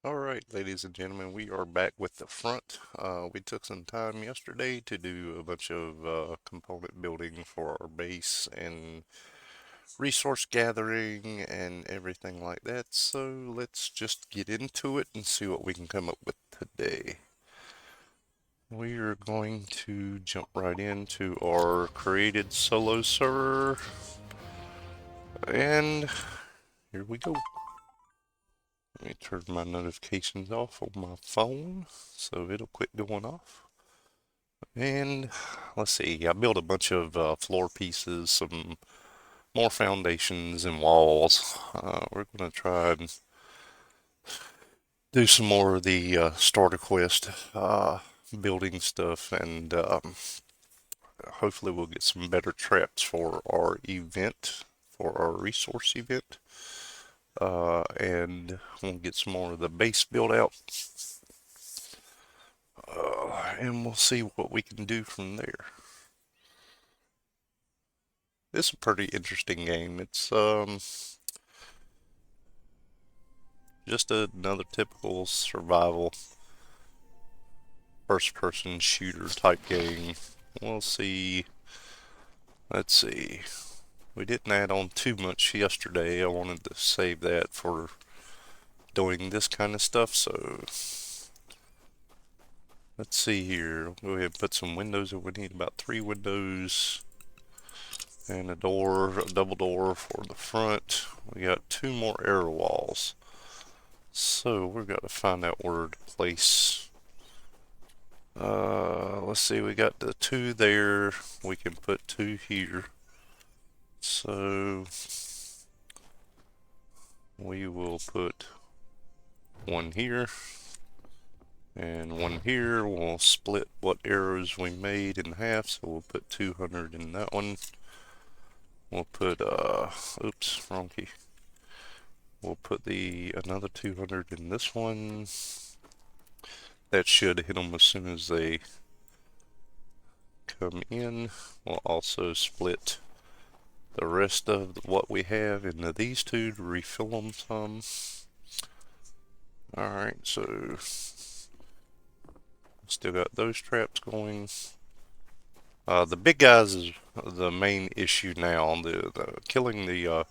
Alright, ladies and gentlemen, we are back with the front. We took some time yesterday to do a bunch of component building for our base and resource gathering and everything like that. So let's just get into it and see what we can come up with today. We are going to jump right into our created solo server, and here we go. Let me turn my notifications off on my phone so it'll quit going off. And let's see, I built a bunch of floor pieces, some more foundations and walls. We're going to try and do some more of the starter quest building stuff, and hopefully we'll get some better traps for our event, for our resource event. And we'll get some more of the base built out, and we'll see what we can do from there. It's a pretty interesting game. It's just another typical survival first person shooter type game. We'll see. Let's see. We didn't add on too much yesterday. I wanted to save that for doing this kind of stuff. So let's see here. Go ahead and put some windows. We need about 3 windows and a door, a double door for the front. We got 2 more arrow walls. So we've got to find out where to place. Let's see, we got the 2 there. We can put 2 here. So we will put 1 here and 1 here. We'll split what arrows we made in half. So we'll put 200 in that one. We'll put, oops, wrong key. We'll put another 200 in this one. That should hit them as soon as they come in. We'll also split the rest of what we have into these 2 to refill them some. Alright, so still got those traps going. The big guys is the main issue now. The killing the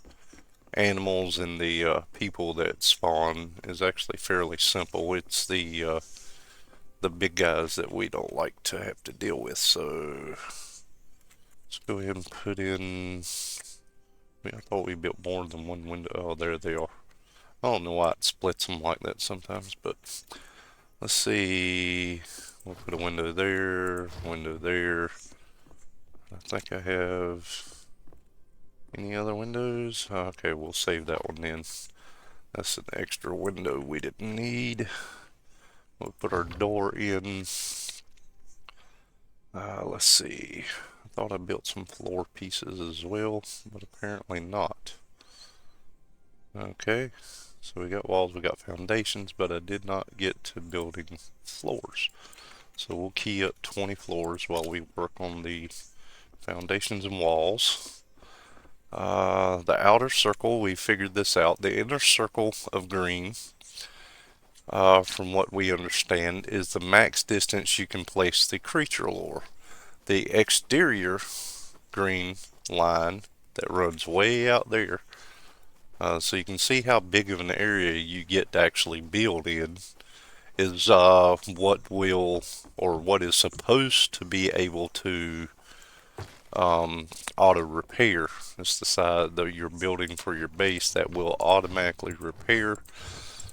animals and the people that spawn is actually fairly simple. It's the big guys that we don't like to have to deal with. So let's go ahead and put in. I thought we built more than 1 window. Oh, there they are. I don't know why it splits them like that sometimes, but let's see. We'll put a window there, window there. I think I have any other windows. Okay, we'll save that one then. That's an extra window we didn't need. We'll put our door in. Let's see. I thought I built some floor pieces as well, but apparently not. Okay, so we got walls, we got foundations, but I did not get to building floors. So we'll key up 20 floors while we work on the foundations and walls. The outer circle, we figured this out. The inner circle of green, from what we understand, is the max distance you can place the creature lure. The exterior green line that runs way out there, so you can see how big of an area you get to actually build in, is what will, or what is supposed to be able to auto repair. It's the side that you're building for your base that will automatically repair.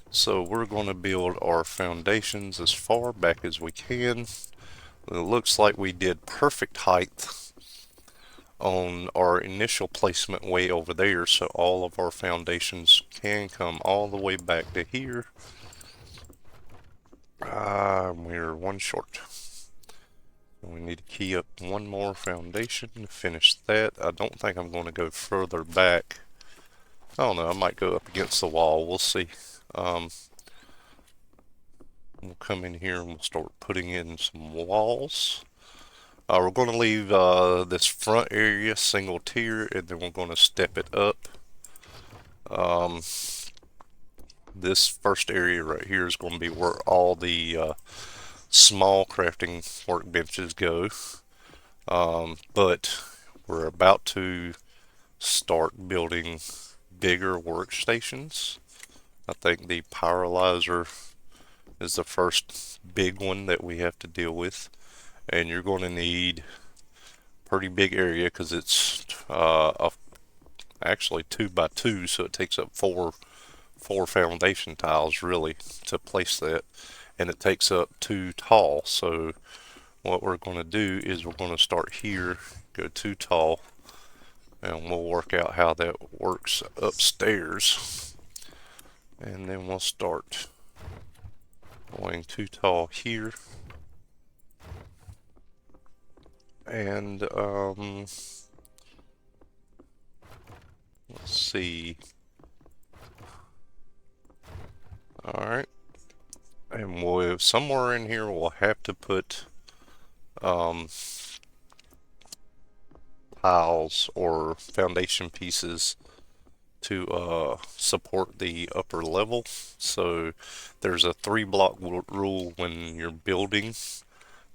So we're going to build our foundations as far back as we can. It looks like we did perfect height on our initial placement way over there, so all of our foundations can come all the way back to here. We're 1 short. We need to key up 1 more foundation to finish that. I don't think I'm going to go further back. I don't know, I might go up against the wall. We'll see. We'll come in here and we'll start putting in some walls. We're going to leave this front area single tier, and then we're going to step it up. This first area right here is going to be where all the small crafting workbenches go. But we're about to start building bigger workstations. I think the Pyrolyzer is the first big one that we have to deal with, and you're going to need a pretty big area because it's actually 2 by 2, so it takes up four foundation tiles really to place that, and it takes up 2 tall. So what we're going to do is we're going to start here, go 2 tall, and we'll work out how that works upstairs, and then we'll start going 2 tall here, and let's see. All right, and we'll somewhere in here we'll have to put um, tiles or foundation pieces to support the upper level. So there's a 3 block rule when you're building.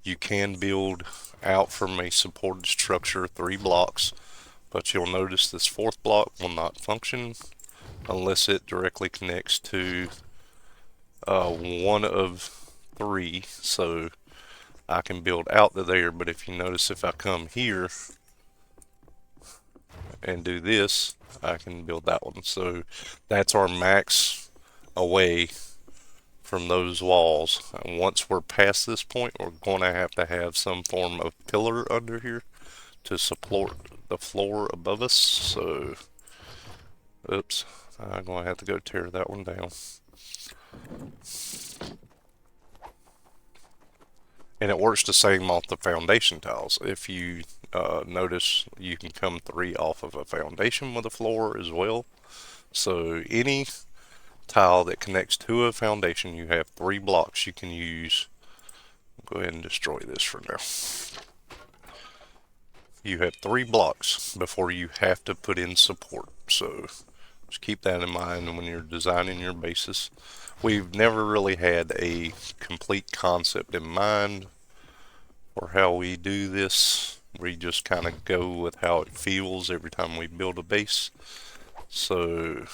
You can build out from a supported structure 3 blocks, but you'll notice this 4th block will not function unless it directly connects to one of 3. So I can build out to there, but if you notice, if I come here and do this, I can build that one. So that's our max away from those walls. And once we're past this point, we're going to have some form of pillar under here to support the floor above us. So, oops, I'm going to have to go tear that one down. And it works the same off the foundation tiles. If you notice, you can come 3 off of a foundation with a floor as well. So any tile that connects to a foundation, you have 3 blocks you can use. Go ahead and destroy this for now. You have 3 blocks before you have to put in support. So just keep that in mind when you're designing your bases. We've never really had a complete concept in mind for how we do this. We just kind of go with how it feels every time we build a base. So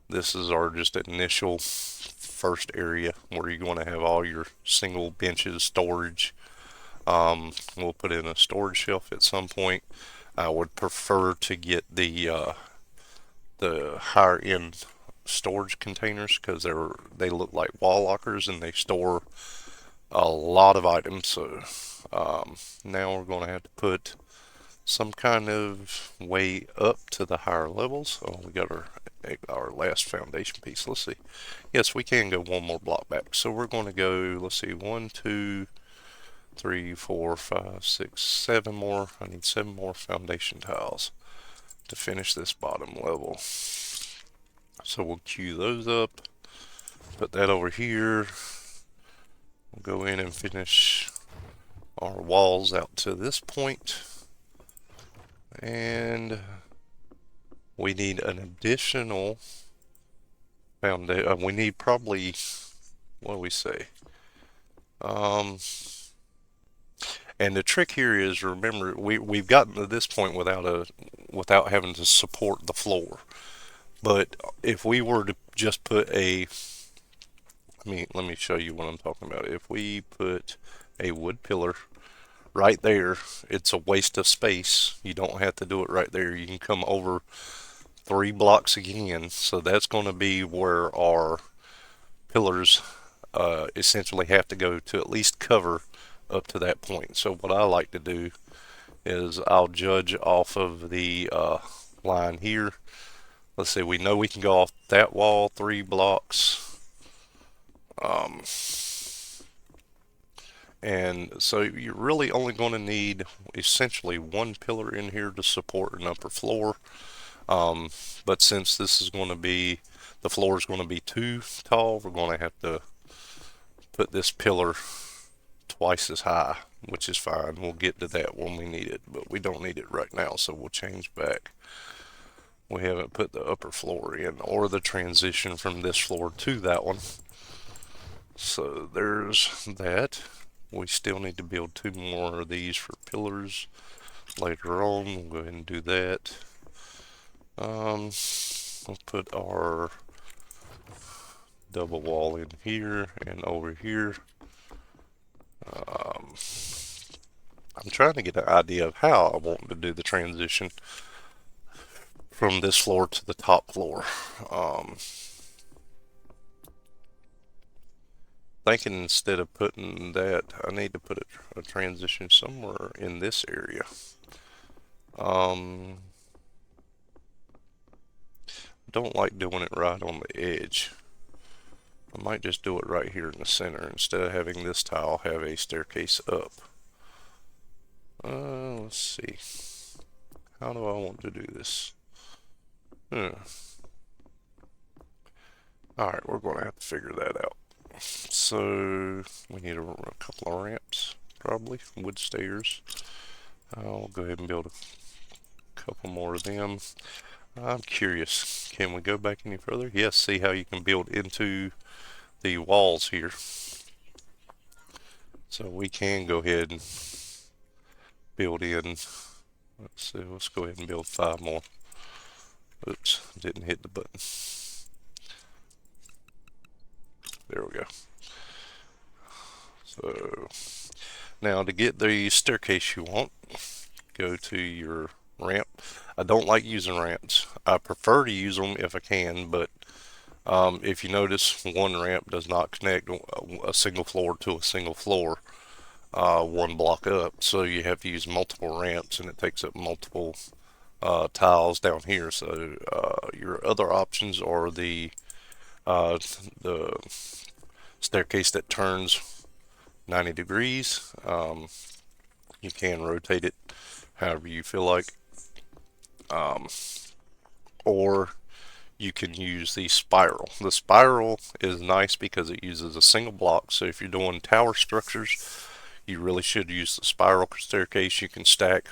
this is our just initial first area where you're going to have all your single benches, storage. We'll put in a storage shelf at some point. I would prefer to get the higher end storage containers because they look like wall lockers and they store a lot of items. So now we're going to have to put some kind of way up to the higher levels. Oh, we got our last foundation piece. Let's see. Yes, we can go one more block back. So we're going to go, let's see, 1, 2, 3, 4, 5, 6, 7 more. I need 7 more foundation tiles to finish this bottom level. So we'll queue those up, put that over here. We'll go in and finish our walls out to this point. And we need an additional foundation. We need probably, what do we say? And the trick here is, remember, we've gotten to this point without having to support the floor. But if we were to just put let me show you what I'm talking about. If we put a wood pillar right there, it's a waste of space. You don't have to do it right there. You can come over 3 blocks again. So that's going to be where our pillars essentially have to go to at least cover up to that point. So what I like to do is I'll judge off of the line here. Let's see, we know we can go off that wall 3 blocks. And so you're really only going to need essentially 1 pillar in here to support an upper floor. But since this is going to be, the floor is going to be 2 tall, we're going to have to put this pillar twice as high, which is fine. We'll get to that when we need it, but we don't need it right now, so we'll change back. we haven't put the upper floor in or the transition from this floor to that one. So there's that. We still need to build 2 more of these for pillars later on. We'll go ahead and do that. We'll put our double wall in here and over here. I'm trying to get an idea of how I want to do the transition from this floor to the top floor. Thinking instead of putting that, I need to put a transition somewhere in this area. Don't like doing it right on the edge. I might just do it right here in the center instead of having this tile have a staircase up. Let's see. How do I want to do this? Alright, we're going to have to figure that out. So, we need a couple of ramps, probably. Wood stairs. I'll go ahead and build a couple more of them. I'm curious, can we go back any further? Yes, see how you can build into the walls here. So we can go ahead and build in, let's see, let's go ahead and build 5 more. Oops, didn't hit the button. There we go. So now to get the staircase you want, go to your ramp. I don't like using ramps. I prefer to use them if I can, but if you notice, one ramp does not connect a single floor to a single floor, one block up. So you have to use multiple ramps, and it takes up multiple tiles down here. So your other options are the staircase that turns 90 degrees. You can rotate it however you feel like. Or you can use the spiral. The spiral is nice because it uses a single block. So if you're doing tower structures, you really should use the spiral staircase. You can stack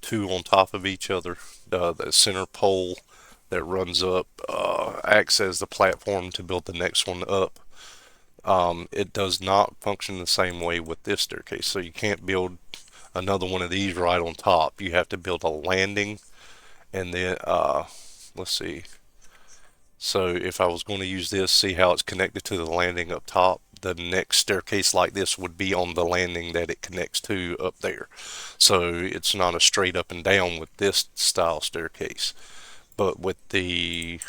2 on top of each other. The center pole that runs up acts as the platform to build the next one up. It does not function the same way with this staircase. So you can't build another one of these right on top. You have to build a landing, and then let's see. So if I was going to use this, see how it's connected to the landing up top? The next staircase like this would be on the landing that it connects to up there. So it's not a straight up and down with this style staircase. But with the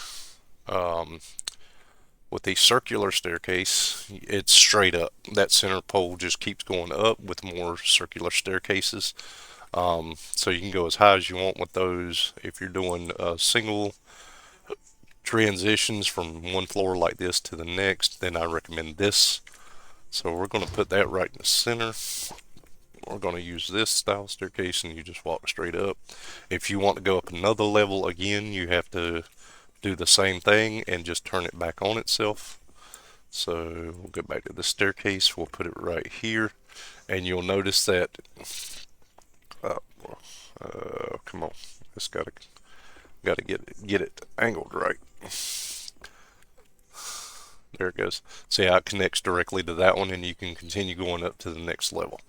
circular staircase, it's straight up. That center pole just keeps going up with more circular staircases. So you can go as high as you want with those. If you're doing single transitions from one floor like this to the next, then I recommend this. So we're going to put that right in the center. We're going to use this style staircase, and you just walk straight up. If you want to go up another level again, you have to do the same thing and just turn it back on itself. So we'll go back to the staircase. We'll put it right here, and you'll notice that come on, just gotta get it angled right. There it goes. See how it connects directly to that one, and you can continue going up to the next level,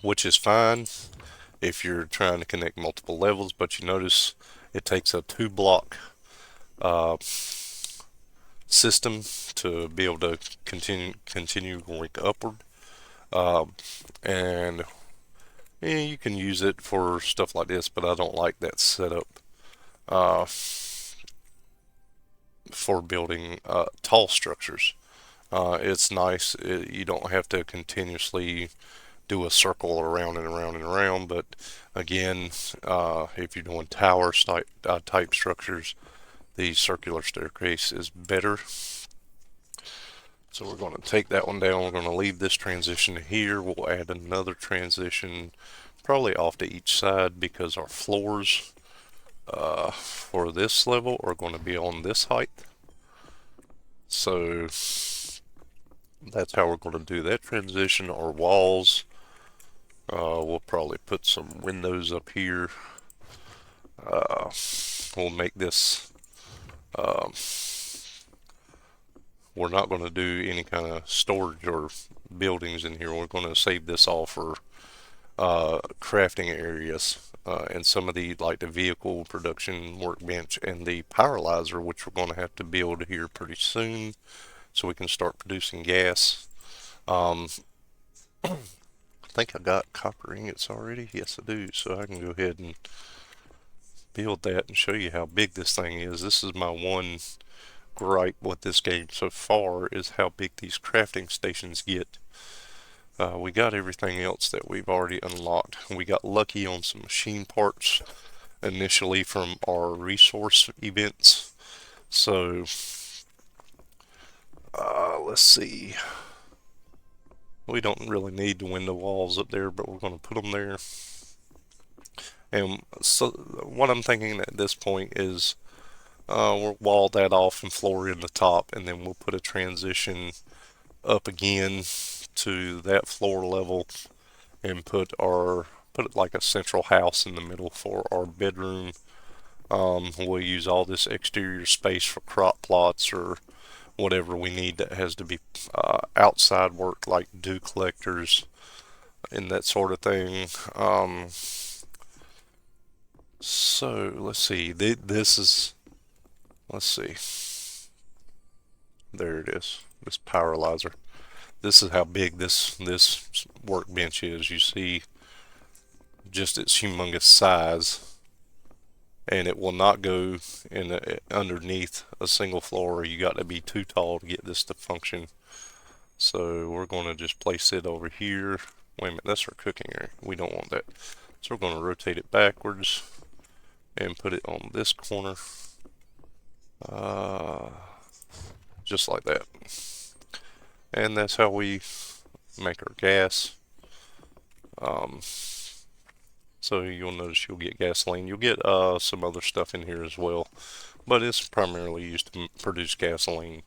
which is fine if you're trying to connect multiple levels. But you notice it takes a 2-block system to be able to continue going upward, and you can use it for stuff like this, but I don't like that setup for building tall structures. It's nice. You don't have to continuously do a circle around and around and around, but again, if you're doing tower type structures, the circular staircase is better. So we're going to take that one down. We're going to leave this transition here. We'll add another transition probably off to each side, because our floors for this level are going to be on this height. So that's how we're going to do that transition. Our walls, we'll probably put some windows up here. Uh, we'll make this, um, we're not going to do any kind of storage or buildings in here. We're going to save this all for crafting areas. And some of the, like the vehicle production workbench and the pyrolyzer, which we're going to have to build here pretty soon so we can start producing gas. Um, I think I got copper ingots already. Yes, I do. So I can go ahead and build that and show you how big this thing is. This is my one gripe with this game so far, is how big these crafting stations get. We got everything else that we've already unlocked. We got lucky on some machine parts initially from our resource events. So let's see. We don't really need the window walls up there, but we're going to put them there. And so what I'm thinking at this point is we'll wall that off and floor in the top, and then we'll put a transition up again to that floor level and put it like a central house in the middle for our bedroom. We'll use all this exterior space for crop plots or whatever we need that has to be outside work, like dew collectors and that sort of thing. So let's see. This is, let's see. There it is. This pyrolyzer. This is how big this workbench is. You see just its humongous size, and it will not go underneath a single floor. You got to be too tall to get this to function. So we're going to just place it over here. Wait a minute, that's our cooking area. We don't want that. So we're going to rotate it backwards and put it on this corner. Just like that. And that's how we make our gas. So you'll notice you'll get gasoline. You'll get some other stuff in here as well, but it's primarily used to produce gasoline.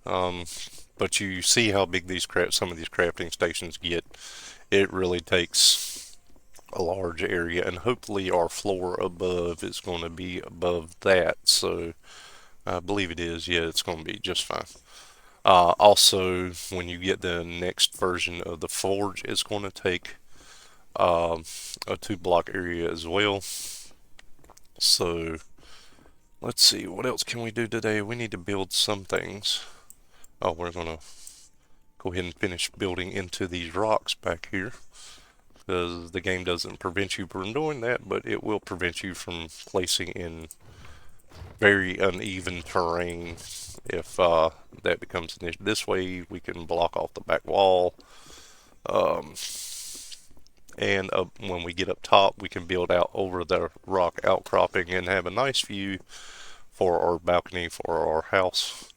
But you see how big some of these crafting stations get. It really takes a large area, and hopefully our floor above is going to be above that. So I believe it is. Yeah, it's going to be just fine. Also, when you get the next version of the forge, it's going to take a 2 block area as well. So let's see, what else can we do today? We need to build some things. Oh, we're gonna go ahead and finish building into these rocks back here, because the game doesn't prevent you from doing that, but it will prevent you from placing in very uneven terrain if that becomes an issue. This way we can block off the back wall. And when we get up top, we can build out over the rock outcropping and have a nice view for our balcony for our house,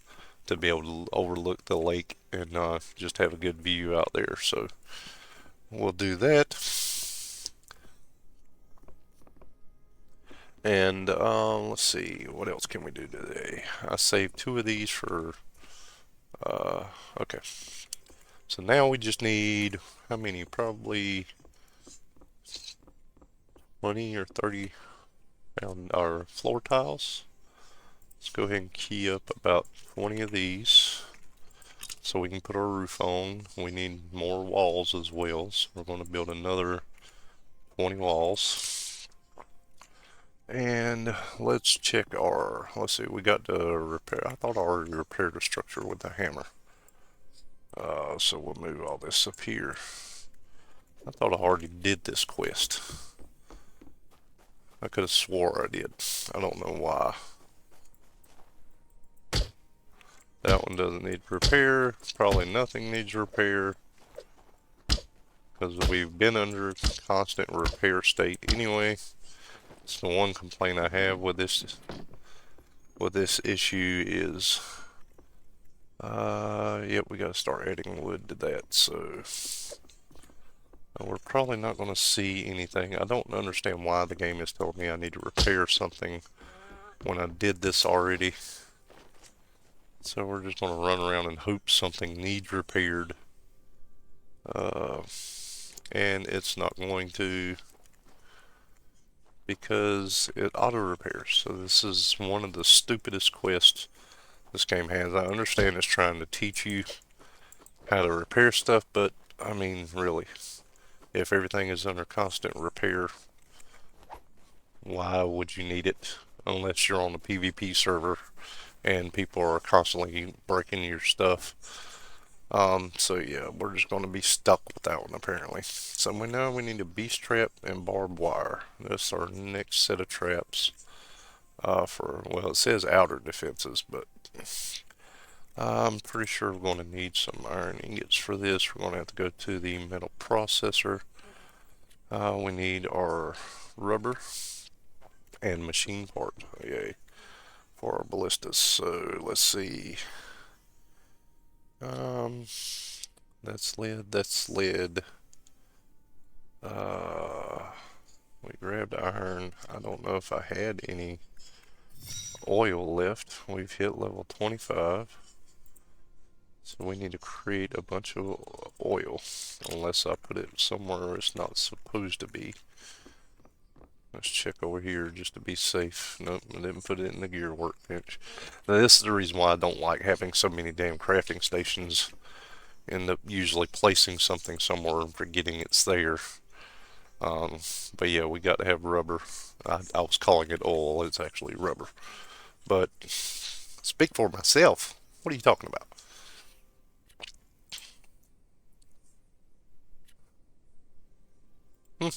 to be able to overlook the lake and just have a good view out there. So we'll do that. And let's see, what else can we do today? I saved 2 of these for, okay. So now we just need, how many? Probably 20 or 30 on our floor tiles. Let's go ahead and key up about 20 of these so we can put our roof on. We need more walls as well, so we're going to build another 20 walls. And let's check let's see, we got to repair, I thought I already repaired the structure with the hammer. So we'll move all this up here. I thought I already did this quest. I could have swore I did. I don't know why. That one doesn't need repair. Probably nothing needs repair, because we've been under constant repair state anyway. It's the one complaint I have with this issue is, yep, we gotta start adding wood to that. So we're probably not going to see anything. I don't understand why the game is telling me I need to repair something when I did this already. So we're just going to run around and hope something needs repaired. And it's not going to. because it auto repairs. So this is one of the stupidest quests this game has. I understand it's trying to teach you how to repair stuff, but I mean, really, if everything is under constant repair, why would you need it? Unless you're on a PvP server and people are constantly breaking your stuff. So yeah, we're just going to be stuck with that one apparently. So we know we need a beast trap and barbed wire. That's our next set of traps. Well, it says outer defenses, but I'm pretty sure we're going to need some iron ingots for this. We're going to have to go to the metal processor. We need our rubber and machine part, okay, for our ballistas. So let's see. Um, that's lead. That's lead. We grabbed iron. I don't know if I had any oil left. We've hit level 25. So we need to create a bunch of oil, unless I put it somewhere it's not supposed to be. Let's check over here just to be safe. Nope, I didn't put it in the gear workbench. Now this is the reason why I don't like having so many damn crafting stations. End up usually placing something somewhere and forgetting it's there. But yeah, we got to have rubber. I was calling it oil, it's actually rubber. But speak for myself. What are you talking about? Hmm.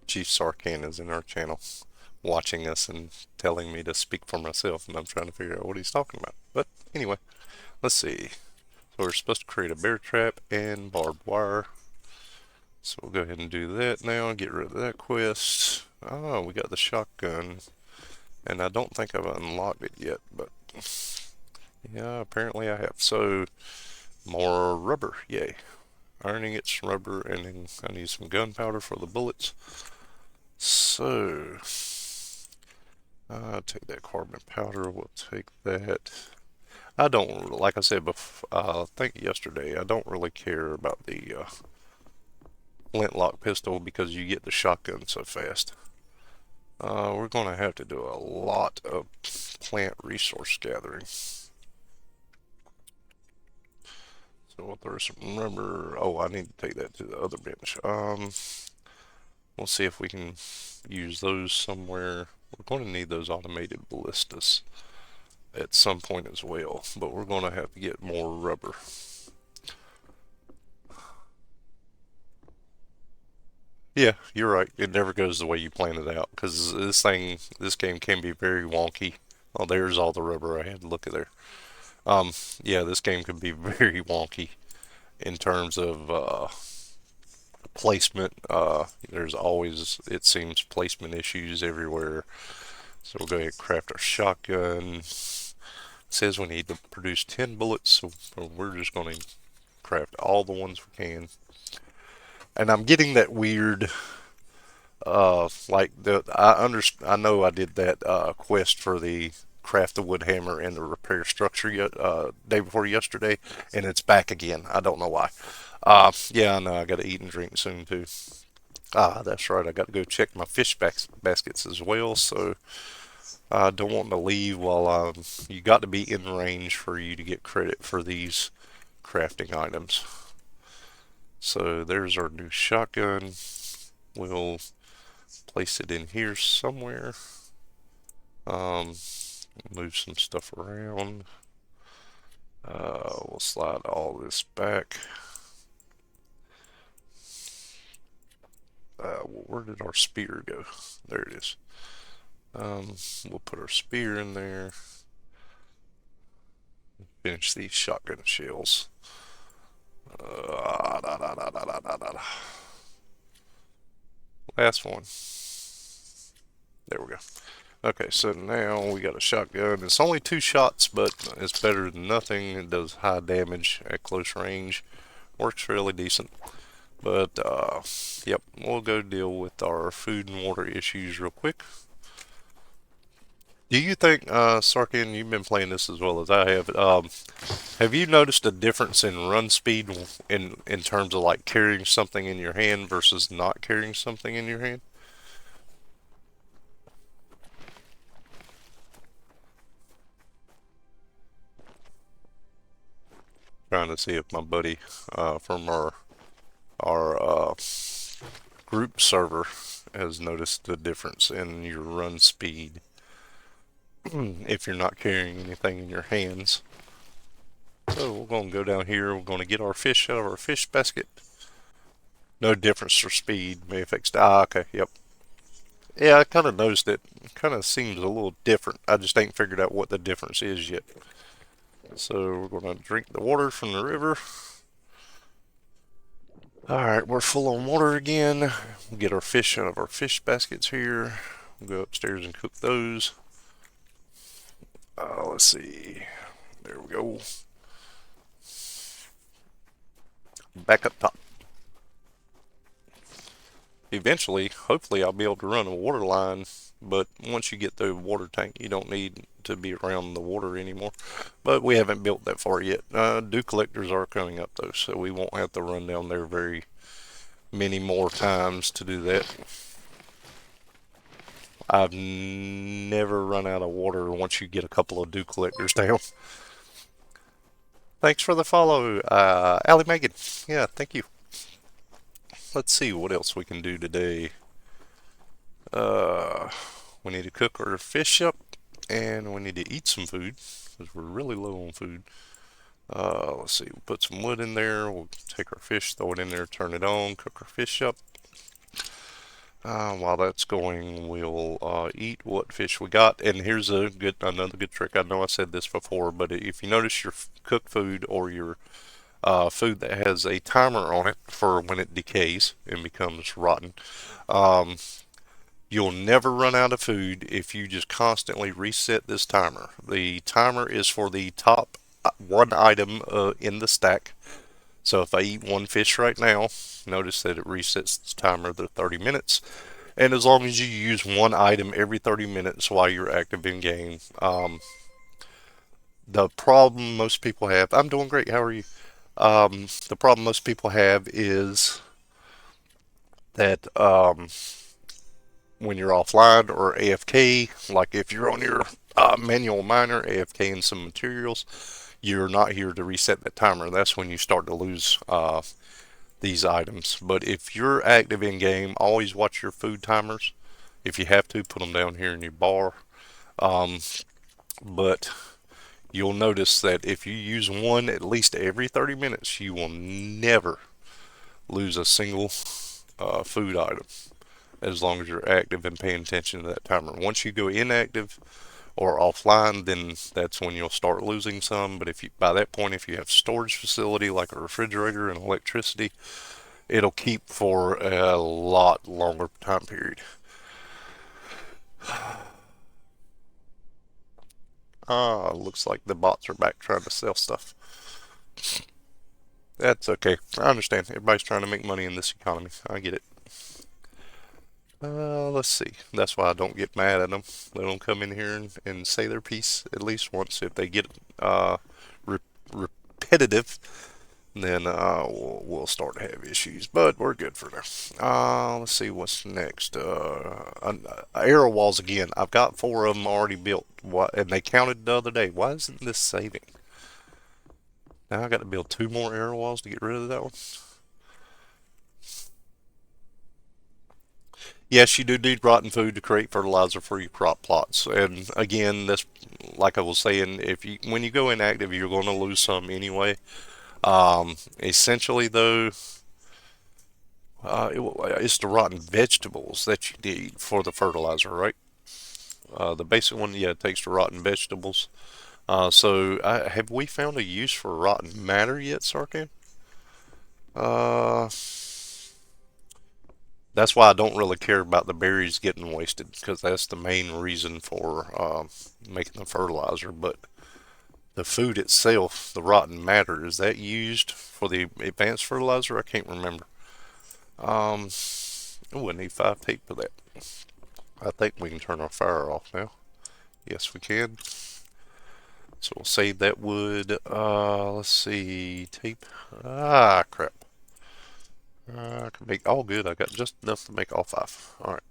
Chief Sarkhan is in our channel watching us and telling me to speak for myself, and I'm trying to figure out what he's talking about. But anyway, let's see. So we're supposed to create a bear trap and barbed wire. So we'll go ahead and do that now and get rid of that quest. Oh, we got the shotgun. And I don't think I've unlocked it yet, but yeah, apparently I have. So more rubber, yay. Iron ingots, rubber, and then I need some gunpowder for the bullets. So take that carbon powder. We'll take that. I don't, like I said before, I think yesterday, I don't really care about the flintlock pistol because you get the shotgun so fast. We're going to have to do a lot of plant resource gathering. So we'll throw some rubber. Oh, I need to take that to the other bench. We'll see if we can use those somewhere. We're going to need those automated ballistas at some point as well, but we're going to have to get more rubber. Yeah, you're right. It never goes the way you planned it out because this game can be very wonky. Oh, there's all the rubber I had to look at there. Yeah, this game can be very wonky in terms of placement. There's always, it seems, placement issues everywhere. So we'll go ahead and craft our shotgun. It says we need to produce 10 bullets, so we're just going to craft all the ones we can. And I'm getting that weird, I know I did that quest for the craft the wood hammer and the repair structure day before yesterday, and it's back again. I don't know why. Yeah, I know. I got to eat and drink soon too. That's right. I got to go check my baskets as well. So I don't want to leave while you got to be in range for you to get credit for these crafting items. So there's our new shotgun. We'll place it in here somewhere. Um, move some stuff around. We'll slide all this back. Where did our spear go? There it is. We'll put our spear in there. Finish these shotgun shells. Last one. There we go. Okay, so now we got a shotgun. It's only 2 shots, but it's better than nothing. It does high damage at close range. Works fairly decent. But, yep, we'll go deal with our food and water issues real quick. Do you think, Sarkin, you've been playing this as well as I have you noticed a difference in run speed in terms of like carrying something in your hand versus not carrying something in your hand? trying to see if my buddy from our group server has noticed the difference in your run speed if you're not carrying anything in your hands. So we're going to go down here. We're going to get our fish out of our fish basket. No difference for speed. May affect. Okay, yep. Yeah, I kind of noticed it. Kind of seems a little different. I just ain't figured out what the difference is yet. So we're going to drink the water from the river. Alright, we're full on water again. We'll get our fish out of our fish baskets here. We'll go upstairs and cook those. Let's see. There we go. Back up top. Eventually, hopefully I'll be able to run a water line, but once you get the water tank, you don't need to be around the water anymore. But we haven't built that far yet. Dew collectors are coming up though, so we won't have to run down there very many more times to do that. I've never run out of water once you get a couple of dew collectors down. Thanks for the follow, Allie Megan. Yeah, thank you. Let's see what else we can do today. We need to cook our fish up, and we need to eat some food because we're really low on food. Let's see, we'll put some wood in there. We'll take our fish, throw it in there, turn it on, cook our fish up. While that's going, we'll eat what fish we got. And here's another good trick. I know I said this before, but if you notice your cooked food or your food that has a timer on it for when it decays and becomes rotten, you'll never run out of food if you just constantly reset this timer. The timer is for the top one item in the stack. So if I eat one fish right now, notice that it resets the timer to 30 minutes. And as long as you use one item every 30 minutes while you're active in game, the problem most people have, I'm doing great, how are you? The problem most people have is that when you're offline or AFK, like if you're on your manual miner, AFK in some materials, you're not here to reset that timer. That's when you start to lose these items. But if you're active in game, always watch your food timers. If you have to, put them down here in your bar. But you'll notice that if you use one at least every 30 minutes, you will never lose a single food item as long as you're active and paying attention to that timer. Once you go inactive or offline, then that's when you'll start losing some. But if you, by that point, if you have storage facility like a refrigerator and electricity, it'll keep for a lot longer time period. Looks like the bots are back trying to sell stuff. That's okay. I understand. Everybody's trying to make money in this economy. I get it. Let's see. That's why I don't get mad at them. Let them come in here and say their piece at least once. If they get re repetitive, then we'll start to have issues. But we're good for now. Let's see what's next. Arrow walls again. I've got 4 of them already built. And they counted the other day. Why isn't this saving? Now I got to build 2 more arrow walls to get rid of that one. Yes, you do need rotten food to create fertilizer for your crop plots. And again, that's like I was saying, if you when you go inactive, you're going to lose some anyway. Essentially, though, it's the rotten vegetables that you need for the fertilizer, right? The basic one, yeah, it takes the rotten vegetables. Have we found a use for rotten matter yet, Sarkan? Uh, that's why I don't really care about the berries getting wasted, because that's the main reason for making the fertilizer. But the food itself, the rotten matter, is that used for the advanced fertilizer? I can't remember. Um, oh, I need 5 tape for that. I think we can turn our fire off now. Yes, we can. So we'll save that wood. Let's see, tape. Ah, crap. I can make all good. I got just enough to make all 5. All right.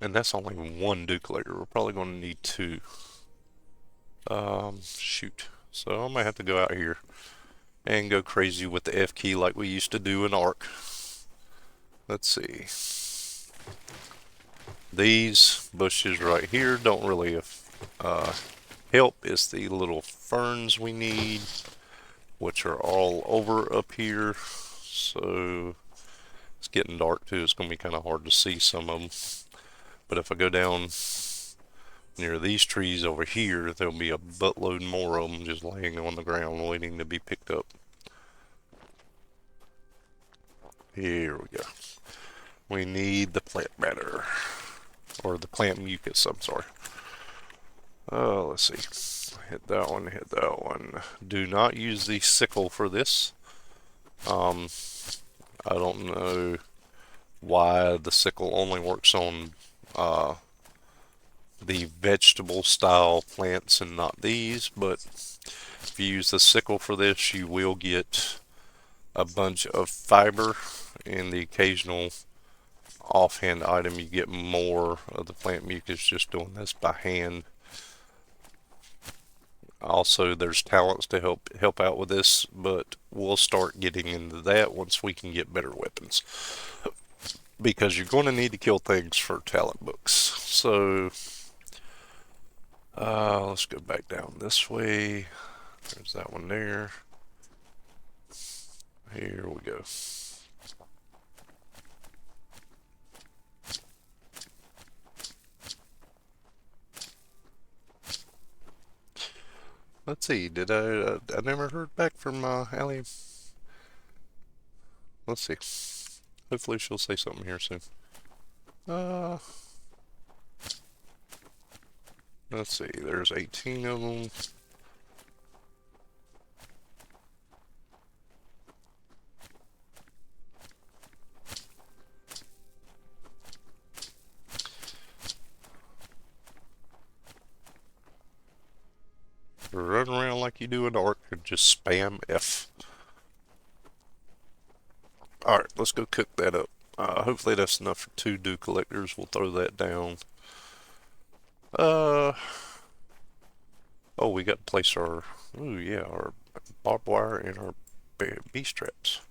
And that's only 1 dew collector. We're probably going to need 2. Shoot. So I might have to go out here and go crazy with the F key like we used to do in Ark. Let's see. These bushes right here don't really help. It's the little ferns we need, which are all over up here. So it's getting dark too. It's going to be kind of hard to see some of them. But if I go down near these trees over here, there'll be a buttload more of them just laying on the ground waiting to be picked up. Here we go. We need the plant matter, or the plant mucus, I'm sorry. Let's see. Hit that one, hit that one. Do not use the sickle for this. I don't know why the sickle only works on the vegetable style plants and not these, but if you use the sickle for this, you will get a bunch of fiber, and the occasional offhand item you get more of the plant mucus just doing this by hand. Also, there's talents to help out with this, but we'll start getting into that once we can get better weapons, because you're going to need to kill things for talent books. So let's go back down this way. There's that one there. Here we go. Let's see. Did I never heard back from Allie. Let's see. Hopefully she'll say something here soon. Uh, let's see. There's 18 of them. Run around like you do in Ark and just spam F. Alright, let's go cook that up. Hopefully that's enough for 2 dew collectors. We'll throw that down. Oh, we got to place our, ooh yeah, our barbed wire and our beast traps.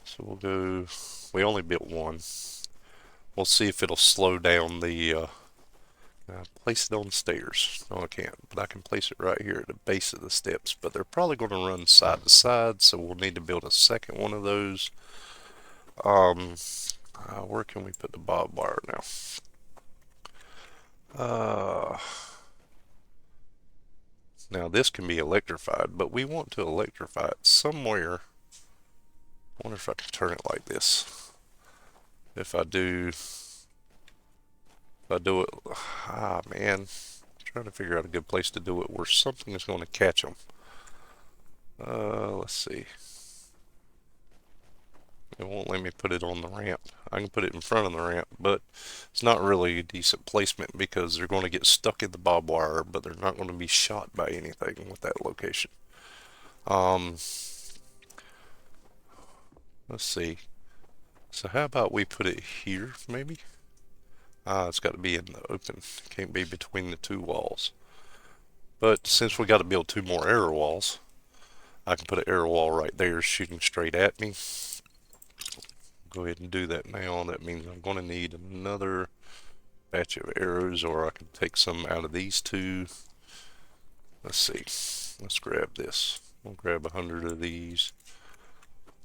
So we'll go, we only built one. We'll see if it'll slow down the, place it on the stairs. No, I can't, but I can place it right here at the base of the steps. But they're probably going to run side to side, so we'll need to build a second one of those. Where can we put the barbed wire now? Now this can be electrified, but we want to electrify it somewhere. I wonder if I can turn it like this. If I do it, man, I'm trying to figure out a good place to do it where something is going to catch them. Let's see. It won't let me put it on the ramp. I can put it in front of the ramp, but it's not really a decent placement because they're going to get stuck in the barbed wire, but they're not going to be shot by anything with that location. Let's see. So how about we put it here, maybe? It's got to be in the open. It can't be between the 2 walls. But since we got to build 2 more arrow walls, I can put an arrow wall right there shooting straight at me. Go ahead and do that now. That means I'm going to need another batch of arrows, or I can take some out of these 2. Let's see. Let's grab this. We'll grab 100 of these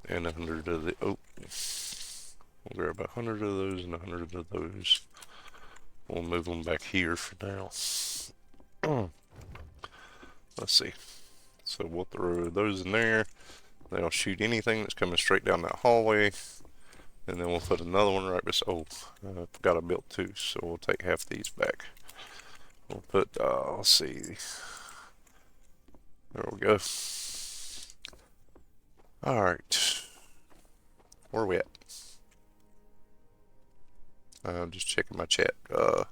and 100 of the, oh. We'll grab 100 of those and 100 of those. We'll move them back here for now. Let's see. So we'll throw those in there. They'll shoot anything that's coming straight down that hallway. And then we'll put another one right beside. Oh, I forgot I built 2, so we'll take half these back. We'll put, let's see. There we go. Alright. Where are we at? I'm just checking my chat. Oh,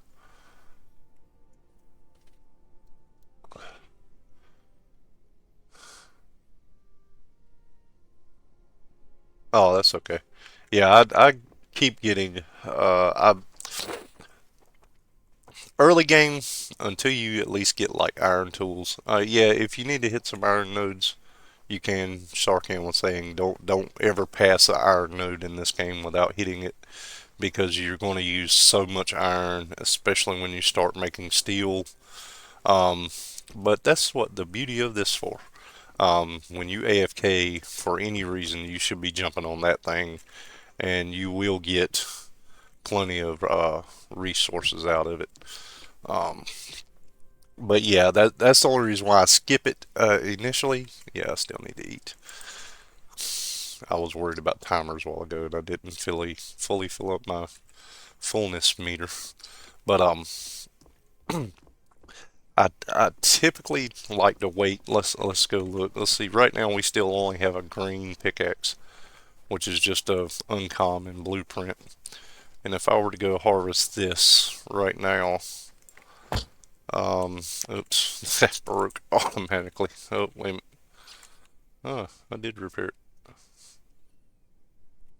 that's okay. Yeah, I keep getting, Early game, until you at least get like iron tools. Yeah, if you need to hit some iron nodes, you can. Sarkan was saying don't ever pass an iron node in this game without hitting it because you're going to use so much iron, especially when you start making steel. Um, but that's what the beauty of this for. When you AFK for any reason, you should be jumping on that thing, and you will get plenty of resources out of it. Um, but yeah, that's the only reason why I skip it initially. Yeah, I still need to eat. I was worried about timers a while ago, and I didn't fully fill up my fullness meter. But I typically like to wait. Let's go look. Let's see. Right now we still only have a green pickaxe, which is just a uncommon blueprint. And if I were to go harvest this right now, oops, that broke automatically. Oh, wait a minute. Oh, I did repair it.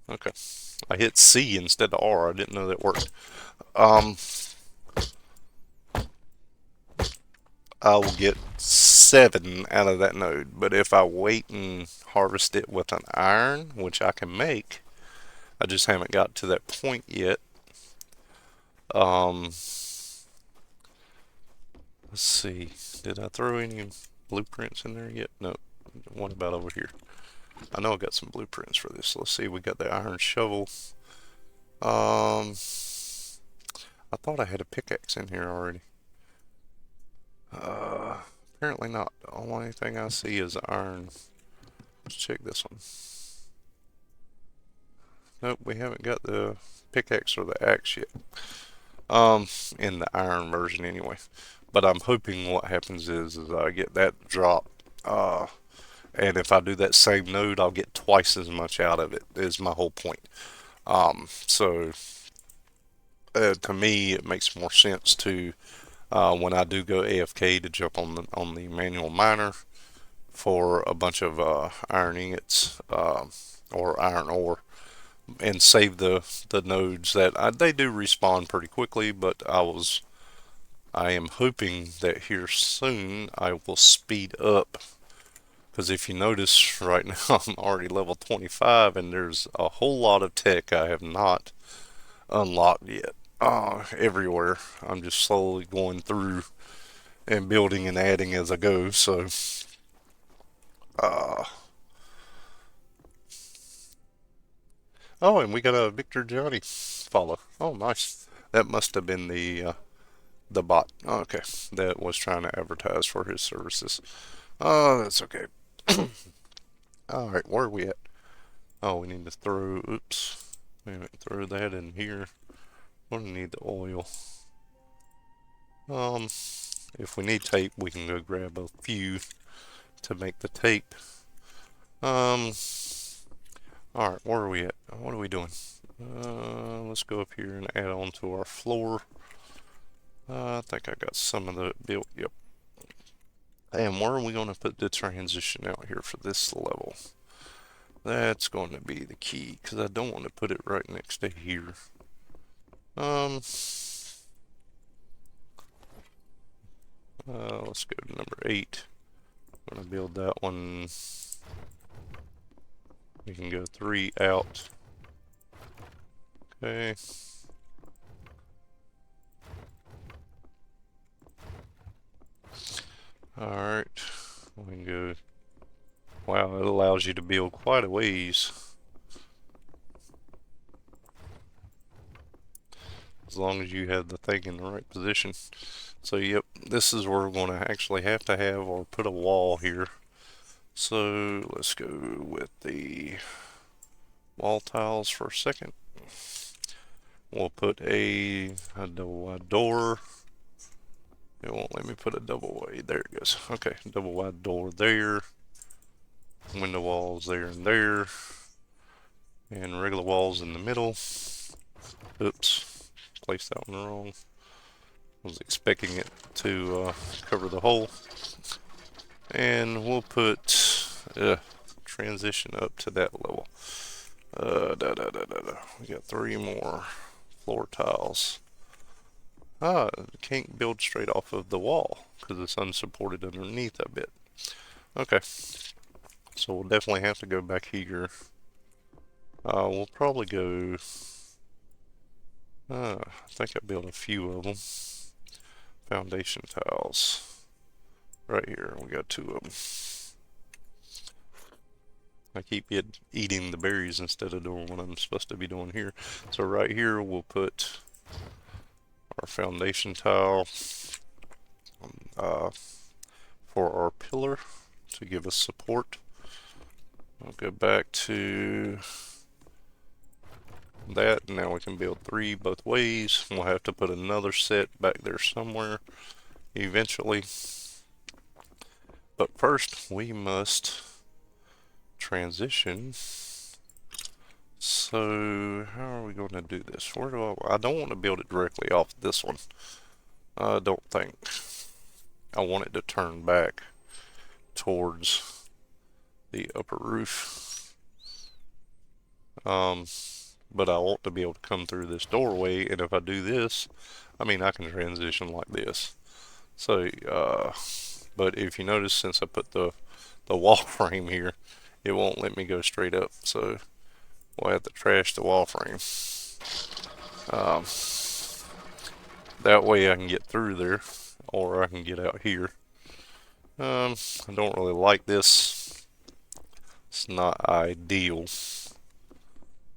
Okay. I hit C instead of R. I didn't know that worked. Um, I will get 7 out of that node. But if I wait and harvest it with an iron, which I can make, I just haven't got to that point yet. Um, let's see. Did I throw any blueprints in there yet? No. What about over here? I know I got some blueprints for this. Let's see. We got the iron shovel. Um, I thought I had a pickaxe in here already. Apparently not. The only thing I see is iron. Let's check this one. Nope, we haven't got the pickaxe or the axe yet. In the iron version anyway. But I'm hoping what happens is I get that drop. And if I do that same node, I'll get twice as much out of it. Is my whole point. So to me, it makes more sense to when I do go AFK to jump on the manual miner for a bunch of iron ingots or iron ore and save the nodes that they do respawn pretty quickly. But I am hoping that here soon I will speed up. Because if you notice right now, I'm already level 25 and there's a whole lot of tech I have not unlocked yet. Everywhere. I'm just slowly going through and building and adding as I go. So, uh, oh, and we got a Victor Johnny follow. Oh, nice. That must have been the bot. Oh, okay, that was trying to advertise for his services. Oh, that's okay. All right, where are we at? Oh, we need to throw. Oops. Wait a minute, throw that in here. We're gonna need the oil. Um, if we need tape, we can go grab a few to make the tape. Um, all right, where are we at? What are we doing? Let's go up here and add on to our floor. I think I got some of the built. Yep. And where are we going to put the transition out here for this level? That's going to be the key because I don't want to put it right next to here. Let's go to number 8. I'm going to build that one. We can go 3 out. Okay. Alright. We can go. Wow, it allows you to build quite a ways. As long as you have the thing in the right position. So yep, this is where we're going to actually have to have or put a wall here. So let's go with the wall tiles for a second. We'll put a double wide door. It won't let me put a double wide. There it goes. Okay, double wide door there. Window walls there and there. And regular walls in the middle. Oops, placed that one wrong. Was expecting it to cover the hole. And we'll put transition up to that level. We got 3 more floor tiles. Can't build straight off of the wall because it's unsupported underneath a bit. Okay, so we'll definitely have to go back here. We'll probably go. I think I built a few of them. Foundation tiles. Right here, we got two of them. I keep eating the berries instead of doing what I'm supposed to be doing here. So right here, we'll put our foundation tile uh, for our pillar to give us support. I'll go back to that. Now we can build 3 both ways. We'll have to put another set back there somewhere eventually. But first, we must transition. So how are we going to do this? Where do I don't want to build it directly off this one. I don't think. I want it to turn back towards the upper roof. But I want to be able to come through this doorway, and if I do this, I mean, I can transition like this. So, but if you notice, since I put the wall frame here, it won't let me go straight up. So we'll have to trash the wall frame. That way I can get through there, or I can get out here. I don't really like this. It's not ideal.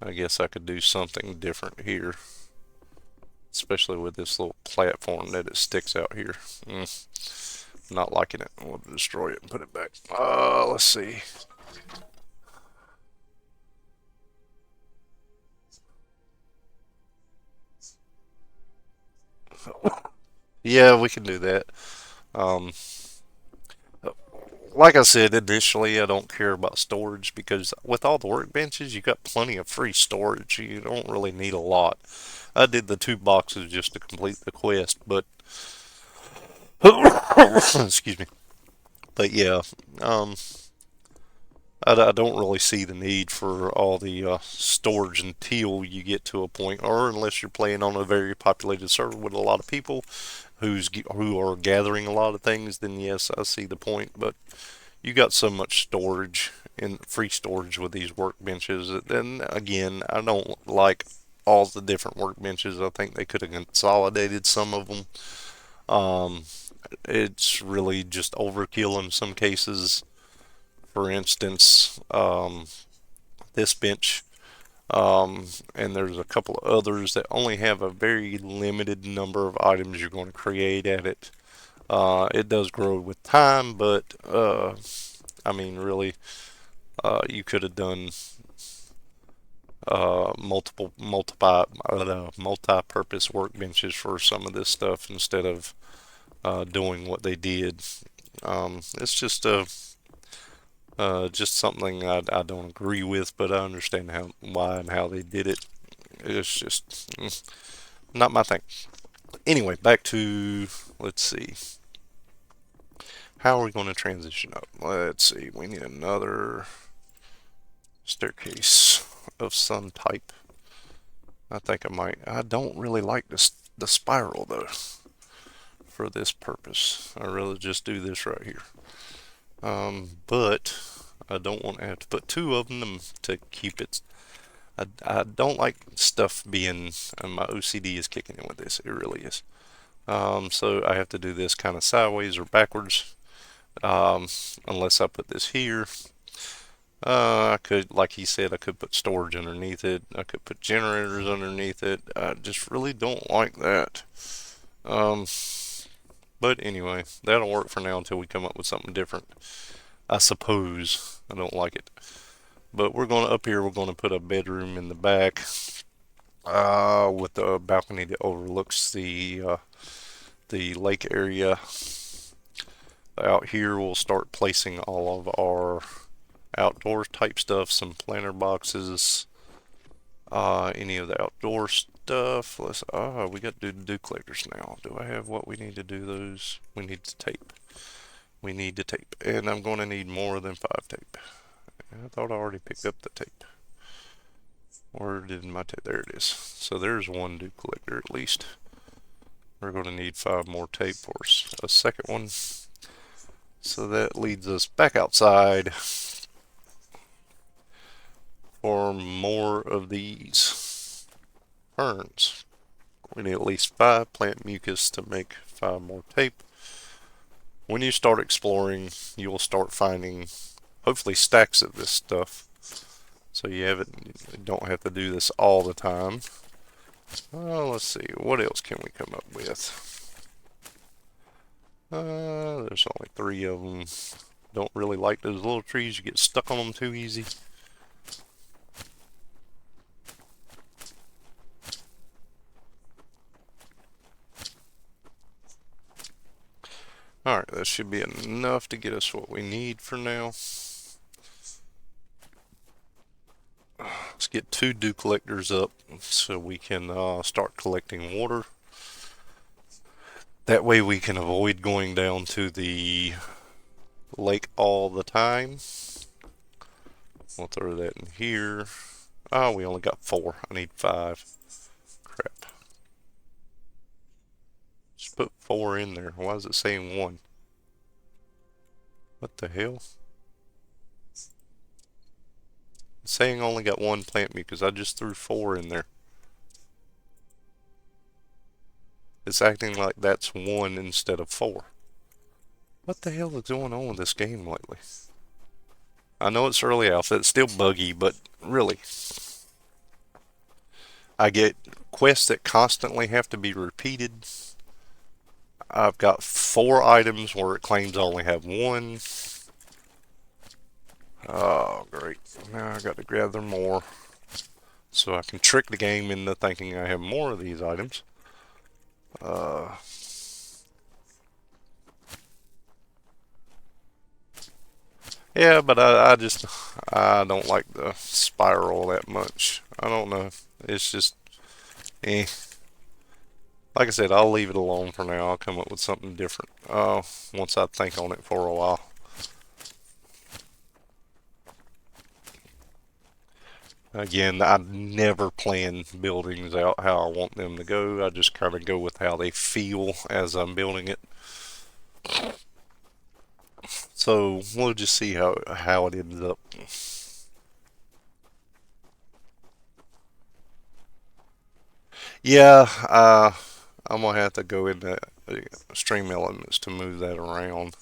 I guess I could do something different here, especially with this little platform that it sticks out here. Not liking it. We'll destroy it and put it back. Let's see. Yeah, we can do that. Um, like I said initially, I don't care about storage because with all the workbenches, you got plenty of free storage. You don't really need a lot. I did the 2 boxes just to complete the quest, but excuse me. But yeah, um, I don't really see the need for all the storage until you get to a point, or unless you're playing on a very populated server with a lot of people who are gathering a lot of things. Then yes, I see the point. But you got so much storage and free storage with these workbenches. Then again, I don't like all the different workbenches. I think they could have consolidated some of them. Um, it's really just overkill in some cases. For instance, this bench, and there's a couple of others that only have a very limited number of items you're going to create at it. It does grow with time, but I mean, really, you could have done multi-purpose workbenches for some of this stuff instead of doing what they did. It's just something I don't agree with, but I understand why and how they did it. It's just not my thing. Anyway, back to, let's see. How are we going to transition up? Let's see. We need another staircase of some type. I think I might. I don't really like the spiral though for this purpose. I really just do this right here. But I don't want to have to put 2 of them to keep it. I don't like stuff being. My OCD is kicking in with this. It really is. So I have to do this kind of sideways or backwards. Unless I put this here. I could, like he said, I could put storage underneath it. I could put generators underneath it. I just really don't like that. Um, but anyway, that'll work for now until we come up with something different. I suppose. I don't like it. But we're going to, up here, we're going to put a bedroom in the back. With a balcony that overlooks the lake area. Out here, we'll start placing all of our outdoor type stuff, some planter boxes, any of the outdoor stuff. We got to do dew collectors now. Do I have what we need to do those? We need to tape. We need to tape, and I'm going to need more than 5 tape. I thought I already picked up the tape. Where did my tape? There it is. So there's one dew collector at least. We're going to need 5 more tape for a second one. So that leads us back outside for more of these ferns. We need at least 5 plant mucus to make 5 more tape. When you start exploring, you will start finding hopefully stacks of this stuff. So you don't have to do this all the time. Let's see, what else can we come up with? There's only 3 of them. Don't really like those little trees. You get stuck on them too easy. Alright, that should be enough to get us what we need for now. Let's get 2 dew collectors up so we can start collecting water. That way we can avoid going down to the lake all the time. We'll throw that in here. Oh, we only got 4. I need 5. Crap. Just put 4 in there. Why is it saying 1? What the hell? It's saying I only got 1 plant mucus. I just threw 4 in there. It's acting like that's 1 instead of 4. What the hell is going on with this game lately? I know it's early alpha, it's still buggy, but really. I get quests that constantly have to be repeated. I've got 4 items where it claims I only have 1. Oh, great. Now I got to gather more. So I can trick the game into thinking I have more of these items. Yeah, but I don't like the spiral that much. I don't know. It's just, eh. Like I said, I'll leave it alone for now. I'll come up with something different once I think on it for a while. Again, I never plan buildings out how I want them to go. I just kind of go with how they feel as I'm building it. So we'll just see how it ends up. Yeah, I'm gonna have to go into stream elements to move that around.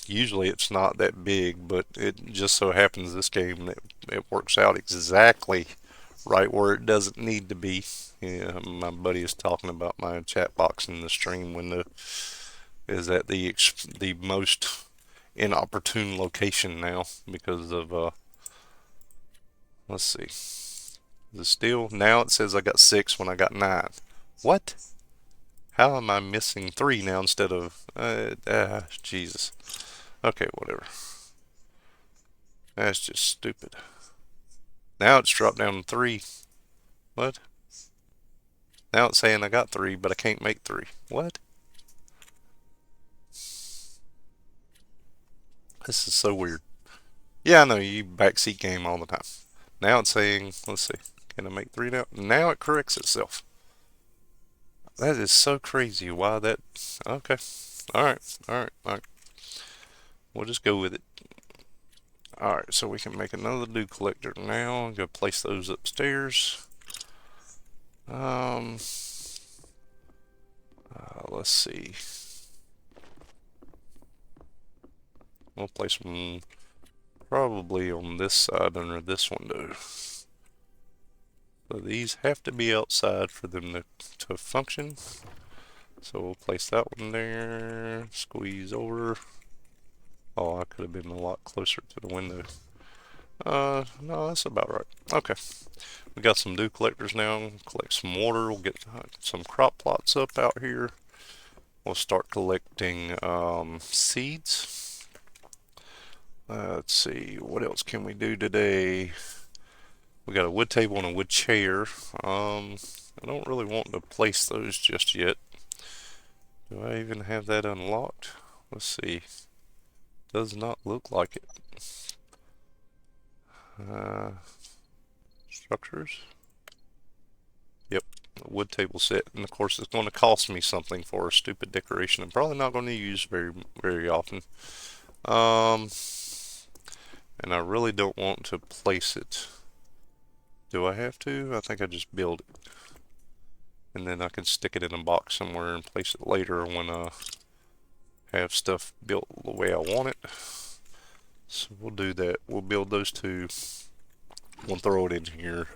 Usually it's not that big, but it just so happens this game it works out exactly right where it doesn't need to be. Yeah, my buddy is talking about my chat box in the stream window is at the most inopportune location now because of let's see, the still now it says I got 6 when I got 9. What? How am I missing 3 now instead of Jesus? Okay, whatever. That's just stupid. Now it's dropped down to 3. What? Now it's saying I got 3, but I can't make 3. What? This is so weird. Yeah, I know, you backseat game all the time. Now it's saying, let's see, can I make 3 now? Now it corrects itself. That is so crazy. Why that? Okay. Alright, alright, alright. We'll just go with it. Alright, so we can make another dew collector now. I'm going to place those upstairs. Let's see. We'll place them probably on this side under this window. So these have to be outside for them to function. So we'll place that one there, squeeze over. Oh, I could have been a lot closer to the window. No, that's about right. Okay. We got some dew collectors now. Collect some water. We'll get some crop plots up out here. We'll start collecting seeds. Let's see, what else can we do today? We got a wood table and a wood chair. I don't really want to place those just yet. Do I even have that unlocked? Let's see. Does not look like it. Structures. Yep. A wood table set, and of course it's going to cost me something for a stupid decoration I'm probably not going to use very often. Um, and I really don't want to place it. Do I have to? I think I just build it. And then I can stick it in a box somewhere and place it later when I have stuff built the way I want it. So we'll do that. We'll build those two. We'll throw it in here.